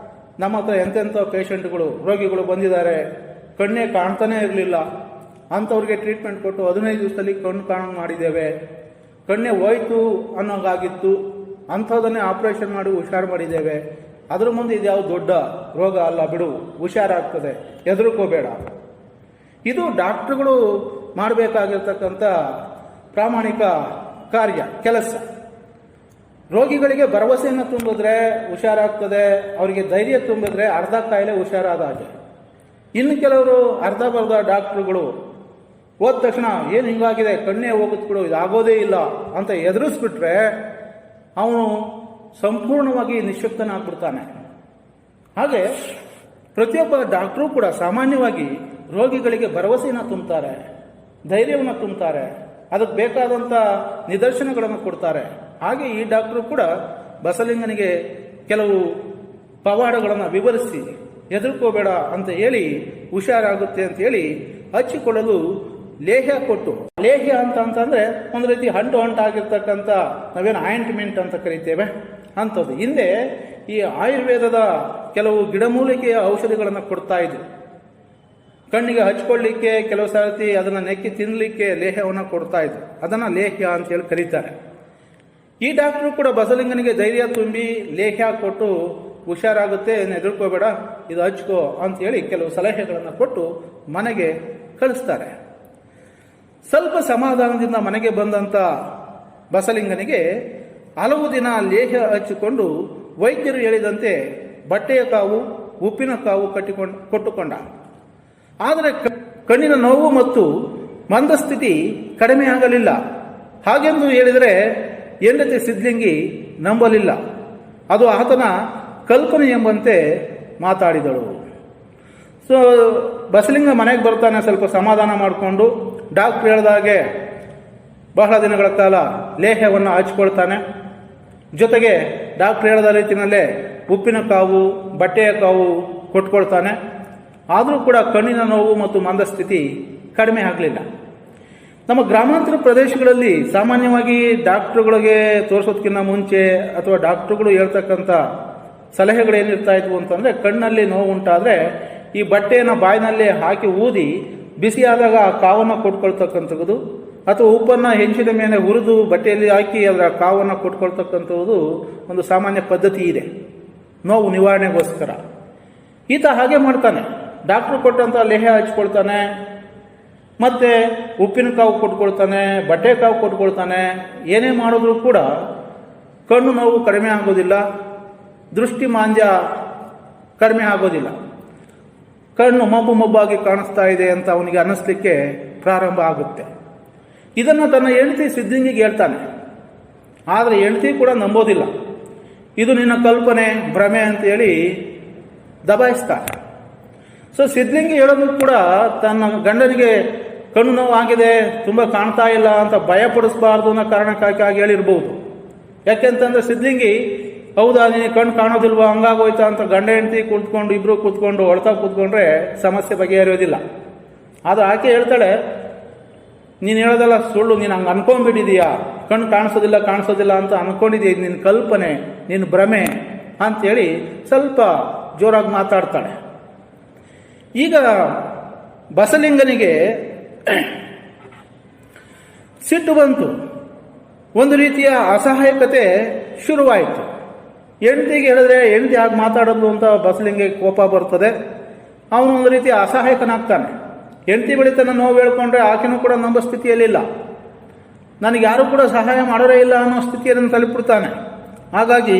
ನಮ್ಮ ಹತ್ರ ಎಂತೆಂಥ ಪೇಷಂಟ್ಗಳು, ರೋಗಿಗಳು ಬಂದಿದ್ದಾರೆ, ಕಣ್ಣೇ ಕಾಣ್ತಾನೇ ಇರಲಿಲ್ಲ, ಅಂಥವ್ರಿಗೆ ಟ್ರೀಟ್ಮೆಂಟ್ ಕೊಟ್ಟು 15 ದಿವಸದಲ್ಲಿ ಕಣ್ಣು ಕಾಣಂಗೆ ಮಾಡಿದ್ದೇವೆ, ಕಣ್ಣೇ ಹೋಯ್ತು ಅನ್ನೋಂಗಾಗಿತ್ತು, ಅಂಥದನ್ನೇ ಆಪರೇಷನ್ ಮಾಡಿ ಹುಷಾರು ಮಾಡಿದ್ದೇವೆ, ಅದ್ರ ಮುಂದೆ ಇದು ಯಾವ ದೊಡ್ಡ ರೋಗ ಅಲ್ಲ, ಬಿಡು, ಹುಷಾರಾಗ್ತದೆ, ಹೆದರ್ಕೋಬೇಡ. ಇದು ಡಾಕ್ಟ್ರುಗಳು ಮಾಡಬೇಕಾಗಿರ್ತಕ್ಕಂಥ ಪ್ರಾಮಾಣಿಕ ಕಾರ್ಯ, ಕೆಲಸ. ರೋಗಿಗಳಿಗೆ ಭರವಸೆಯನ್ನು ತುಂಬಿದ್ರೆ ಹುಷಾರಾಗ್ತದೆ, ಅವರಿಗೆ ಧೈರ್ಯ ತುಂಬಿದ್ರೆ ಅರ್ಧ ಕಾಯಿಲೆ ಹುಷಾರಾದ ಹಾಗೆ. ಇನ್ನು ಕೆಲವರು ಅರ್ಧ ಬರ್ಧ ಡಾಕ್ಟ್ರುಗಳು ಹೋದ ತಕ್ಷಣ ಏನು ಹಿಂಗಾಗಿದೆ, ಕಣ್ಣೇ ಹೋಗುತ್ತೆ ಬಿಡು, ಇದಾಗೋದೇ ಇಲ್ಲ ಅಂತ ಎದುರಿಸ್ಬಿಟ್ರೆ ಅವನು ಸಂಪೂರ್ಣವಾಗಿ ನಿಶ್ಶಕ್ತನಾಗ್ಬಿಡ್ತಾನೆ. ಹಾಗೆ ಪ್ರತಿಯೊಬ್ಬ ಡಾಕ್ಟ್ರು ಕೂಡ ಸಾಮಾನ್ಯವಾಗಿ ರೋಗಿಗಳಿಗೆ ಭರವಸೆಯನ್ನು ತುಂಬುತ್ತಾರೆ, ಧೈರ್ಯವನ್ನು ತುಂಬುತ್ತಾರೆ, ಅದಕ್ಕೆ ಬೇಕಾದಂಥ ನಿದರ್ಶನಗಳನ್ನು ಕೊಡ್ತಾರೆ. ಹಾಗೆ ಈ ಡಾಕ್ಟ್ರು ಕೂಡ ಬಸಲಿಂಗನಿಗೆ ಕೆಲವು ಪವಾಡಗಳನ್ನು ವಿವರಿಸಿ ಹೆದರ್ಕೋಬೇಡ ಅಂತ ಹೇಳಿ ಹುಷಾರಾಗುತ್ತೆ ಅಂತ ಹೇಳಿ ಹಚ್ಚಿಕೊಳ್ಳಲು ಲೇಹ್ಯ ಕೊಟ್ಟು, ಲೇಹ್ಯ ಅಂತಂದ್ರೆ ಒಂದು ರೀತಿ ಅಂಟಾಗಿರ್ತಕ್ಕಂಥ ನಾವೇನು ಆಯಿಂಟ್ಮೆಂಟ್ ಅಂತ ಕರಿತೇವೆ ಅಂಥದ್ದು. ಹಿಂದೆ ಈ ಆಯುರ್ವೇದದ ಕೆಲವು ಗಿಡಮೂಲಿಕೆಯ ಔಷಧಿಗಳನ್ನು ಕೊಡ್ತಾ ಇದ್ರು. ಕಣ್ಣಿಗೆ ಹಚ್ಕೊಳ್ಳಿಕ್ಕೆ ಕೆಲವು ಸರ್ತಿ ಅದನ್ನು ನೆಕ್ಕಿ ತಿನ್ನಲಿಕ್ಕೆ ಲೇಹ್ಯವನ್ನು ಕೊಡ್ತಾ ಇದ್ರು. ಅದನ್ನು ಲೇಹ್ಯ ಅಂತ ಹೇಳಿ ಕರೀತಾರೆ. ಈ ಡಾಕ್ಟ್ರು ಕೂಡ ಬಸಲಿಂಗನಿಗೆ ಧೈರ್ಯ ತುಂಬಿ ಲೇಹ್ಯ ಕೊಟ್ಟು ಹುಷಾರಾಗುತ್ತೆ, ಹೆದರ್ಕೋಬೇಡ, ಇದು ಹಚ್ಕೋ ಅಂತ ಹೇಳಿ ಕೆಲವು ಸಲಹೆಗಳನ್ನು ಕೊಟ್ಟು ಮನೆಗೆ ಕಳಿಸ್ತಾರೆ. ಸ್ವಲ್ಪ ಸಮಾಧಾನದಿಂದ ಮನೆಗೆ ಬಂದಂಥ ಬಸಲಿಂಗನಿಗೆ ಹಲವು ದಿನ ಲೇಹ್ಯ ಹಚ್ಚಿಕೊಂಡು ವೈದ್ಯರು ಹೇಳಿದಂತೆ ಬಟ್ಟೆಯ ಕಾವು, ಉಪ್ಪಿನ ಕಾವು ಕೊಟ್ಟುಕೊಂಡ. ಆದರೆ ಕಣ್ಣಿನ ನೋವು ಮತ್ತು ಮಂದಸ್ಥಿತಿ ಕಡಿಮೆ ಆಗಲಿಲ್ಲ. ಹಾಗೆಂದು ಹೇಳಿದರೆ ಹೆಂಡತಿ ಸಿದ್ಲಿಂಗಿ ನಂಬಲಿಲ್ಲ. ಅದು ಆತನ ಕಲ್ಪನೆ ಎಂಬಂತೆ ಮಾತಾಡಿದಳು. ಸೊ ಬಸಲಿಂಗ ಮನೆಗೆ ಬರ್ತಾನೆ, ಸ್ವಲ್ಪ ಸಮಾಧಾನ ಮಾಡಿಕೊಂಡು ಡಾಕ್ಟ್ರ್ ಹೇಳಿದಾಗೆ ಬಹಳ ದಿನಗಳ ಕಾಲ ಲೇಹ್ಯವನ್ನು ಹಚ್ಕೊಳ್ತಾನೆ. ಜೊತೆಗೆ ಡಾಕ್ಟ್ರ್ ಹೇಳಿದ ರೀತಿಯಲ್ಲೇ ಉಪ್ಪಿನ ಕಾವು, ಬಟ್ಟೆಯ ಕಾವು ಕೊಟ್ಕೊಳ್ತಾನೆ. ಆದರೂ ಕೂಡ ಕಣ್ಣಿನ ನೋವು ಮತ್ತು ಮಂದಸ್ಥಿತಿ ಕಡಿಮೆ ಆಗಲಿಲ್ಲ. ನಮ್ಮ ಗ್ರಾಮಾಂತರ ಪ್ರದೇಶಗಳಲ್ಲಿ ಸಾಮಾನ್ಯವಾಗಿ ಡಾಕ್ಟ್ರುಗಳಿಗೆ ತೋರಿಸೋದಕ್ಕಿಂತ ಮುಂಚೆ ಅಥವಾ ಡಾಕ್ಟ್ರುಗಳು ಹೇಳ್ತಕ್ಕಂಥ ಸಲಹೆಗಳೇನಿರ್ತಾ ಇದ್ವು ಅಂತಂದರೆ, ಕಣ್ಣಲ್ಲಿ ನೋವು ಉಂಟಾದರೆ ಈ ಬಟ್ಟೆಯನ್ನು ಬಾಯಿನಲ್ಲಿ ಹಾಕಿ ಊದಿ ಬಿಸಿಯಾದಾಗ ಆ ಕಾವನ್ನು ಕೊಟ್ಕೊಳ್ತಕ್ಕಂಥದ್ದು, ಅಥವಾ ಉಪ್ಪನ್ನು ಹೆಂಚಿನ ಮೇಲೆ ಹುರಿದು ಬಟ್ಟೆಯಲ್ಲಿ ಹಾಕಿ ಅದರ ಕಾವನ್ನು ಕೊಟ್ಕೊಳ್ತಕ್ಕಂಥದ್ದು ಒಂದು ಸಾಮಾನ್ಯ ಪದ್ಧತಿ ಇದೆ ನೋವು ನಿವಾರಣೆಗೋಸ್ಕರ. ಈತ ಹಾಗೆ ಮಾಡ್ತಾನೆ. ಡಾಕ್ಟ್ರು ಕೊಟ್ಟಂಥ ಲೇಹ್ಯ ಹಚ್ಕೊಳ್ತಾನೆ, ಮತ್ತು ಉಪ್ಪಿನ ಕಾವು ಕೊಟ್ಕೊಳ್ತಾನೆ, ಬಟ್ಟೆ ಕಾವು ಕೊಟ್ಕೊಳ್ತಾನೆ. ಏನೇ ಮಾಡಿದ್ರೂ ಕೂಡ ಕಣ್ಣು ನೋವು ಕಡಿಮೆ ಆಗೋದಿಲ್ಲ, ದೃಷ್ಟಿ ಮಾಂದ್ಯ ಕಡಿಮೆ ಆಗೋದಿಲ್ಲ. ಕಣ್ಣು ಮಬ್ಬಾಗಿ ಕಾಣಿಸ್ತಾ ಇದೆ ಅಂತ ಅವನಿಗೆ ಅನ್ನಿಸ್ಲಿಕ್ಕೆ ಪ್ರಾರಂಭ ಆಗುತ್ತೆ. ಇದನ್ನು ತನ್ನ ಹೆಂಡತಿ ಸಿದ್ಲಿಂಗಿಗೆ ಹೇಳ್ತಾನೆ. ಆದರೆ ಹೆಂಡತಿ ಕೂಡ ನಂಬೋದಿಲ್ಲ. ಇದು ನಿನ್ನ ಕಲ್ಪನೆ, ಭ್ರಮೆ ಅಂತೇಳಿ ದಬಾಯಿಸ್ತಾಳೆ. ಸೊ ಸಿದ್ಧಲಿಂಗಿ ಹೇಳೋದು ಕೂಡ ತನ್ನ ಗಂಡನಿಗೆ ಕಣ್ಣು ನೋವು ಆಗಿದೆ, ತುಂಬ ಕಾಣ್ತಾ ಇಲ್ಲ ಅಂತ ಭಯಪಡಿಸಬಾರ್ದು ಅನ್ನೋ ಕಾರಣಕ್ಕಾಗಿ ಹೇಳಿರ್ಬೋದು. ಯಾಕೆಂತಂದ್ರೆ ಸಿದ್ಧಲಿಂಗಿ ಹೌದಾ ನೀನು ಕಣ್ಣು ಕಾಣೋದಿಲ್ವಾ, ಹಂಗಾಗೋಯ್ತಾ ಅಂತ ಗಂಡ ಹೆಂಡತಿ ಕೂತ್ಕೊಂಡು ಇಬ್ರು ಕೂತ್ಕೊಂಡು ಹೊಡ್ತಾ ಕೂತ್ಕೊಂಡ್ರೆ ಸಮಸ್ಯೆ ಬಗೆಹರಿಯೋದಿಲ್ಲ. ಆದ್ರೆ ಆಕೆ ಹೇಳ್ತಾಳೆ, ನೀನು ಹೇಳೋದಲ್ಲ ಸುಳ್ಳು, ನೀನು ಹಂಗೆ ಅನ್ಕೊಂಡ್ಬಿಟ್ಟಿದೀಯಾ, ಕಣ್ಣು ಕಾಣಿಸೋದಿಲ್ಲ ಅಂತ ಅನ್ಕೊಂಡಿದೀಯ, ನಿನ್ನ ಕಲ್ಪನೆ, ನಿನ್ನ ಭ್ರಮೆ ಅಂತೇಳಿ ಸ್ವಲ್ಪ ಜೋರಾಗಿ ಮಾತಾಡ್ತಾಳೆ. ಈಗ ಬಸಲಿಂಗನಿಗೆ ಸಿಟ್ಟು ಬಂತು, ಒಂದು ರೀತಿಯ ಅಸಹಾಯಕತೆ ಶುರುವಾಯಿತು. ಹೆಂಡತಿಗೆ ಹೇಳಿದ್ರೆ ಹೆಂಡತಿ ಆಗಿ ಮಾತಾಡೋದು ಅಂತ ಬಸಲಿಂಗಿಗೆ ಕೋಪ ಬರ್ತದೆ. ಅವನು ಒಂದು ರೀತಿ ಅಸಹಾಯಕನಾಗ್ತಾನೆ. ಹೆಂಡತಿ ಬಳಿ ತನ್ನ ನೋವು ಹೇಳ್ಕೊಂಡ್ರೆ ಆಕೆನೂ ಕೂಡ ನಂಬೋ ಸ್ಥಿತಿಯಲ್ಲಿಲ್ಲ, ನನಗೆ ಯಾರು ಕೂಡ ಸಹಾಯ ಮಾಡೋರೇ ಇಲ್ಲ ಅನ್ನೋ ಸ್ಥಿತಿಯನ್ನು ತಲುಪಿಡ್ತಾನೆ. ಹಾಗಾಗಿ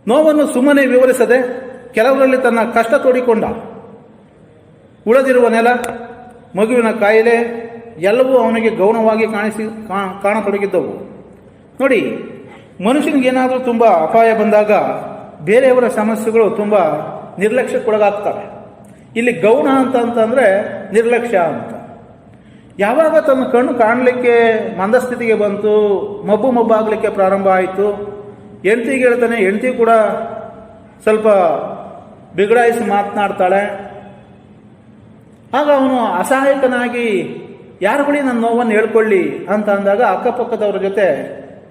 ನೋವನ್ನು ಸುಮ್ಮನೆ ವಿವರಿಸದೆ ಕೆಲವರಲ್ಲಿ ತನ್ನ ಕಷ್ಟ ತೋಡಿಕೊಂಡ. ಉಳಿದಿರುವ ನೆಲ, ಮಗುವಿನ ಕಾಯಿಲೆ ಎಲ್ಲವೂ ಅವನಿಗೆ ಗೌಣವಾಗಿ ಕಾಣತೊಡಗಿದ್ದವು. ನೋಡಿ, ಮನುಷ್ಯನಿಗೇನಾದರೂ ತುಂಬ ಅಪಾಯ ಬಂದಾಗ ಬೇರೆಯವರ ಸಮಸ್ಯೆಗಳು ತುಂಬ ನಿರ್ಲಕ್ಷ್ಯಕ್ಕೊಳಗಾಗ್ತವೆ. ಇಲ್ಲಿ ಗೌಣ ಅಂತಂದ್ರೆ ನಿರ್ಲಕ್ಷ್ಯ ಅಂತ. ಯಾವಾಗ ತನ್ನ ಕಣ್ಣು ಕಾಣಲಿಕ್ಕೆ ಮಂದಸ್ಥಿತಿಗೆ ಬಂತು, ಮಬ್ಬಾಗಲಿಕ್ಕೆ ಪ್ರಾರಂಭ ಆಯಿತು, ಹೆಂಡತಿಗೆ ಹೇಳ್ತಾನೆ, ಹೆಂಡತಿ ಕೂಡ ಸ್ವಲ್ಪ ಬಿಗಡಾಯಿಸಿ ಮಾತನಾಡ್ತಾಳೆ. ಆಗ ಅವನು ಅಸಹಾಯಕನಾಗಿ ಯಾರ ಬಳಿ ನನ್ನ ನೋವನ್ನು ಹೇಳ್ಕೊಳ್ಳಿ ಅಂತ ಅಂದಾಗ ಅಕ್ಕಪಕ್ಕದವ್ರ ಜೊತೆ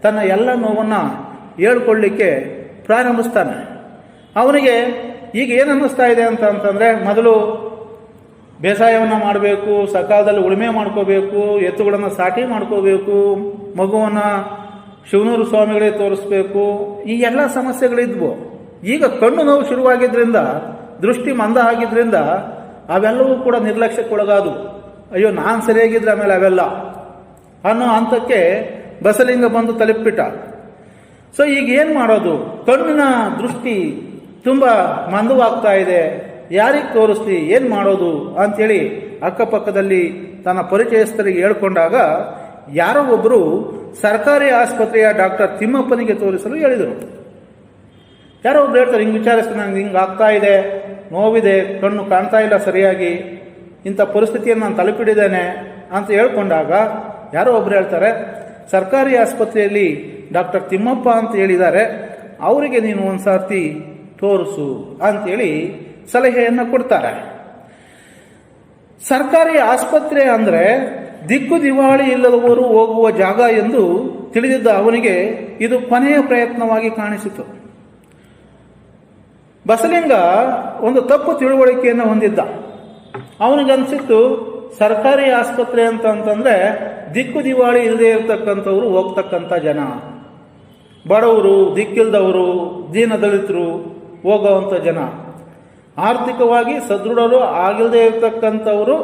ತನ್ನ ಎಲ್ಲ ನೋವನ್ನು ಹೇಳ್ಕೊಳ್ಳಿಕ್ಕೆ ಪ್ರಾರಂಭಿಸ್ತಾನೆ. ಅವನಿಗೆ ಈಗ ಏನು ಅನ್ನಿಸ್ತಾ ಇದೆ ಅಂತಂದರೆ, ಮೊದಲು ಬೇಸಾಯವನ್ನು ಮಾಡಬೇಕು, ಸಕಾಲದಲ್ಲಿ ಉಳುಮೆ ಮಾಡ್ಕೋಬೇಕು, ಎತ್ತುಗಳನ್ನು ಸಾಟಿ ಮಾಡ್ಕೋಬೇಕು, ಮಗುವನ್ನು ಶಿವನೂರು ಸ್ವಾಮಿಗಳಿಗೆ ತೋರಿಸ್ಬೇಕು, ಈ ಎಲ್ಲ ಸಮಸ್ಯೆಗಳಿದ್ವು. ಈಗ ಕಣ್ಣು ನೋವು ಶುರುವಾಗಿದ್ದರಿಂದ, ದೃಷ್ಟಿ ಮಂದ ಆಗಿದ್ದರಿಂದ ಅವೆಲ್ಲವೂ ಕೂಡ ನಿರ್ಲಕ್ಷ್ಯಕ್ಕೊಳಗಾದವು. ಅಯ್ಯೋ ನಾನು ಸರಿಯಾಗಿದ್ರೆ ಆಮೇಲೆ ಅವೆಲ್ಲ ಅನ್ನೋ ಹಂತಕ್ಕೆ ಬಸಲಿಂಗ ಬಂದು ತಲುಪಿಬಿಟ್ಟ. ಸೊ ಈಗ ಏನು ಮಾಡೋದು, ಕಣ್ಣಿನ ದೃಷ್ಟಿ ತುಂಬ ಮಂದವಾಗ್ತಾ ಇದೆ, ಯಾರಿಗೆ ತೋರಿಸ್ಲಿ, ಏನು ಮಾಡೋದು ಅಂಥೇಳಿ ಅಕ್ಕಪಕ್ಕದಲ್ಲಿ ತನ್ನ ಪರಿಚಯಸ್ಥರಿಗೆ ಹೇಳ್ಕೊಂಡಾಗ ಯಾರೋ ಒಬ್ಬರು ಸರ್ಕಾರಿ ಆಸ್ಪತ್ರೆಯ ಡಾಕ್ಟರ್ ತಿಮ್ಮಪ್ಪನಿಗೆ ತೋರಿಸಲು ಹೇಳಿದರು. ಯಾರೋ ಒಬ್ರು ಹೇಳ್ತಾರೆ, ಹಿಂಗೆ ವಿಚಾರಿಸ್ತಾರೆ, ನಂಗೆ ಹಿಂಗೆ ಆಗ್ತಾ ಇದೆ, ನೋವಿದೆ, ಕಣ್ಣು ಕಾಣ್ತಾ ಇಲ್ಲ ಸರಿಯಾಗಿ, ಇಂಥ ಪರಿಸ್ಥಿತಿಯನ್ನು ನಾನು ತಲುಪಿಡಿದ್ದೇನೆ ಅಂತ ಹೇಳ್ಕೊಂಡಾಗ ಯಾರೋ ಒಬ್ರು ಹೇಳ್ತಾರೆ, ಸರ್ಕಾರಿ ಆಸ್ಪತ್ರೆಯಲ್ಲಿ ಡಾಕ್ಟರ್ ತಿಮ್ಮಪ್ಪ ಅಂತ ಹೇಳಿದ್ದಾರೆ, ಅವರಿಗೆ ನೀನು ಒಂದು ಸರ್ತಿ ತೋರಿಸು ಅಂತೇಳಿ ಸಲಹೆಯನ್ನು ಕೊಡ್ತಾರೆ. ಸರ್ಕಾರಿ ಆಸ್ಪತ್ರೆ ಅಂದರೆ ದಿಕ್ಕು ದಿವಾಳಿ ಇಲ್ಲದವರು ಹೋಗುವ ಜಾಗ ಎಂದು ತಿಳಿದಿದ್ದ ಅವನಿಗೆ ಇದು ಕೊನೆಯ ಪ್ರಯತ್ನವಾಗಿ ಕಾಣಿಸಿತು. ಬಸಲಿಂಗ ಒಂದು ತಪ್ಪು ತಿಳುವಳಿಕೆಯನ್ನು ಹೊಂದಿದ್ದ. ಅವನಿಗನ್ಸಿತ್ತು, ಸರ್ಕಾರಿ ಆಸ್ಪತ್ರೆ ಅಂತಂದ್ರೆ ದಿಕ್ಕು ದಿವಾಳಿ ಇಲ್ಲದೆ ಇರತಕ್ಕಂಥವ್ರು ಹೋಗ್ತಕ್ಕಂಥ ಜನ, ಬಡವರು, ದಿಕ್ಕಿಲ್ದವರು, ದೀನದಲಿತರು ಹೋಗುವಂಥ ಜನ, ಆರ್ಥಿಕವಾಗಿ ಸದೃಢರು ಆಗಿಲ್ಲದೆ ಇರತಕ್ಕಂಥವರು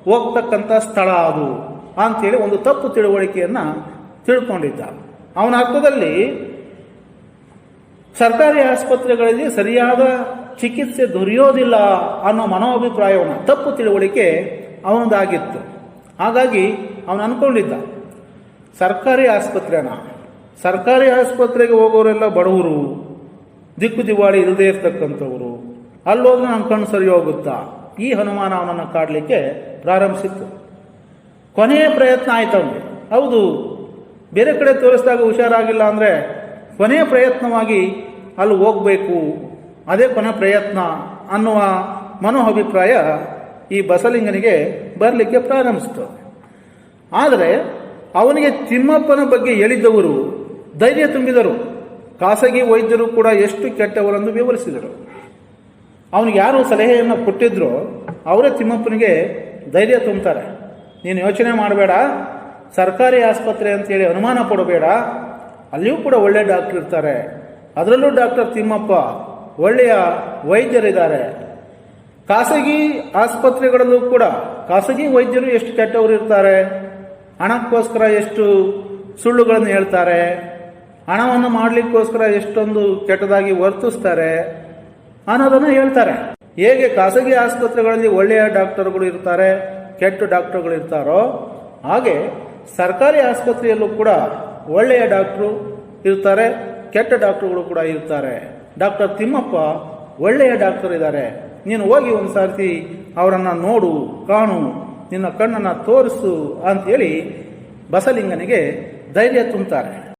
ಹೋಗ್ತಕ್ಕಂಥ ಸ್ಥಳ ಅದು ಅಂತೇಳಿ ಒಂದು ತಪ್ಪು ತಿಳುವಳಿಕೆಯನ್ನು ತಿಳ್ಕೊಂಡಿದ್ದ. ಅವನ ಅರ್ಥದಲ್ಲಿ ಸರ್ಕಾರಿ ಆಸ್ಪತ್ರೆಗಳಲ್ಲಿ ಸರಿಯಾದ ಚಿಕಿತ್ಸೆ ದೊರೆಯೋದಿಲ್ಲ ಅನ್ನೋ ಮನೋಭಿಪ್ರಾಯವನ್ನು, ತಪ್ಪು ತಿಳುವಳಿಕೆ ಅವನದಾಗಿತ್ತು. ಹಾಗಾಗಿ ಅವನು ಅನ್ಕೊಂಡಿದ್ದ, ಸರ್ಕಾರಿ ಆಸ್ಪತ್ರೆಗೆ ಹೋಗೋರೆಲ್ಲ ಬಡವರು, ದಿಕ್ಕು ದಿವಾಳಿ ಇಲ್ಲದೆ ಇರ್ತಕ್ಕಂಥವ್ರು, ಅಲ್ಲೋದ್ರೆ ನನ್ನ ಕಣ್ಣು ಸರಿ ಹೋಗುತ್ತಾ, ಈ ಅನುಮಾನ ಅವನನ್ನು ಕಾಡಲಿಕ್ಕೆ ಪ್ರಾರಂಭಿಸಿತ್ತು. ಕೊನೆಯ ಪ್ರಯತ್ನ ಆಯ್ತು ಅವನಿಗೆ. ಹೌದು, ಬೇರೆ ಕಡೆ ತೋರಿಸಿದಾಗ ಹುಷಾರಾಗಿಲ್ಲ ಅಂದರೆ ಕೊನೆಯ ಪ್ರಯತ್ನವಾಗಿ ಅಲ್ಲಿ ಹೋಗಬೇಕು, ಅದೇ ಕೊನೆ ಪ್ರಯತ್ನ ಅನ್ನುವ ಮನೋಅಭಿಪ್ರಾಯ ಈ ಬಸಲಿಂಗನಿಗೆ ಬರಲಿಕ್ಕೆ ಪ್ರಾರಂಭಿಸಿತು. ಆದರೆ ಅವನಿಗೆ ತಿಮ್ಮಪ್ಪನ ಬಗ್ಗೆ ಹೇಳಿದ್ದವರು ಧೈರ್ಯ ತುಂಬಿದರು. ಖಾಸಗಿ ವೈದ್ಯರು ಕೂಡ ಎಷ್ಟು ಕೆಟ್ಟವರೆಂದು ವಿವರಿಸಿದರು. ಅವನಿಗೆ ಯಾರು ಸಲಹೆಯನ್ನು ಕೊಟ್ಟಿದ್ರೋ ಅವರೇ ತಿಮ್ಮಪ್ಪನಿಗೆ ಧೈರ್ಯ ತುಂಬ್ತಾರೆ. ನೀನು ಯೋಚನೆ ಮಾಡಬೇಡ, ಸರ್ಕಾರಿ ಆಸ್ಪತ್ರೆ ಅಂತೇಳಿ ಅನುಮಾನ ಪಡಬೇಡ, ಅಲ್ಲಿಯೂ ಕೂಡ ಒಳ್ಳೆ ಡಾಕ್ಟರ್ ಇರ್ತಾರೆ, ಅದರಲ್ಲೂ ಡಾಕ್ಟರ್ ತಿಮ್ಮಪ್ಪ ಒಳ್ಳೆಯ ವೈದ್ಯರಿದ್ದಾರೆ. ಖಾಸಗಿ ಆಸ್ಪತ್ರೆಗಳಲ್ಲೂ ಕೂಡ ಖಾಸಗಿ ವೈದ್ಯರು ಎಷ್ಟು ಕೆಟ್ಟವರು ಇರ್ತಾರೆ, ಹಣಕ್ಕೋಸ್ಕರ ಎಷ್ಟು ಸುಳ್ಳುಗಳನ್ನು ಹೇಳ್ತಾರೆ, ಹಣವನ್ನು ಮಾಡಲಿಕ್ಕೋಸ್ಕರ ಎಷ್ಟೊಂದು ಕೆಟ್ಟದಾಗಿ ವರ್ತಿಸ್ತಾರೆ ಅನ್ನೋದನ್ನು ಹೇಳ್ತಾರೆ. ಹೇಗೆ ಖಾಸಗಿ ಆಸ್ಪತ್ರೆಗಳಲ್ಲಿ ಒಳ್ಳೆಯ ಡಾಕ್ಟರ್ಗಳು ಇರ್ತಾರೆ, ಕೆಟ್ಟ ಡಾಕ್ಟರ್ಗಳು ಇರ್ತಾರೋ, ಹಾಗೆ ಸರ್ಕಾರಿ ಆಸ್ಪತ್ರೆಯಲ್ಲೂ ಕೂಡ ಒಳ್ಳೆಯ ಡಾಕ್ಟ್ರು, ಇರ್ತಾರೆ, ಕೆಟ್ಟ ಡಾಕ್ಟರ್ಗಳು ಕೂಡ ಇರ್ತಾರೆ. ಡಾಕ್ಟರ್ ತಿಮ್ಮಪ್ಪ ಒಳ್ಳೆಯ ಡಾಕ್ಟರ್ ಇದ್ದಾರೆ, ನೀನು ಹೋಗಿ ಒಂದು ಸಾರ್ತಿ ಅವರನ್ನು ನೋಡು, ಕಾಣು, ನಿನ್ನ ಕಣ್ಣನ್ನು ತೋರಿಸು ಅಂತೇಳಿ ಬಸಲಿಂಗನಿಗೆ ಧೈರ್ಯ ತುಂಬುತ್ತಾರೆ.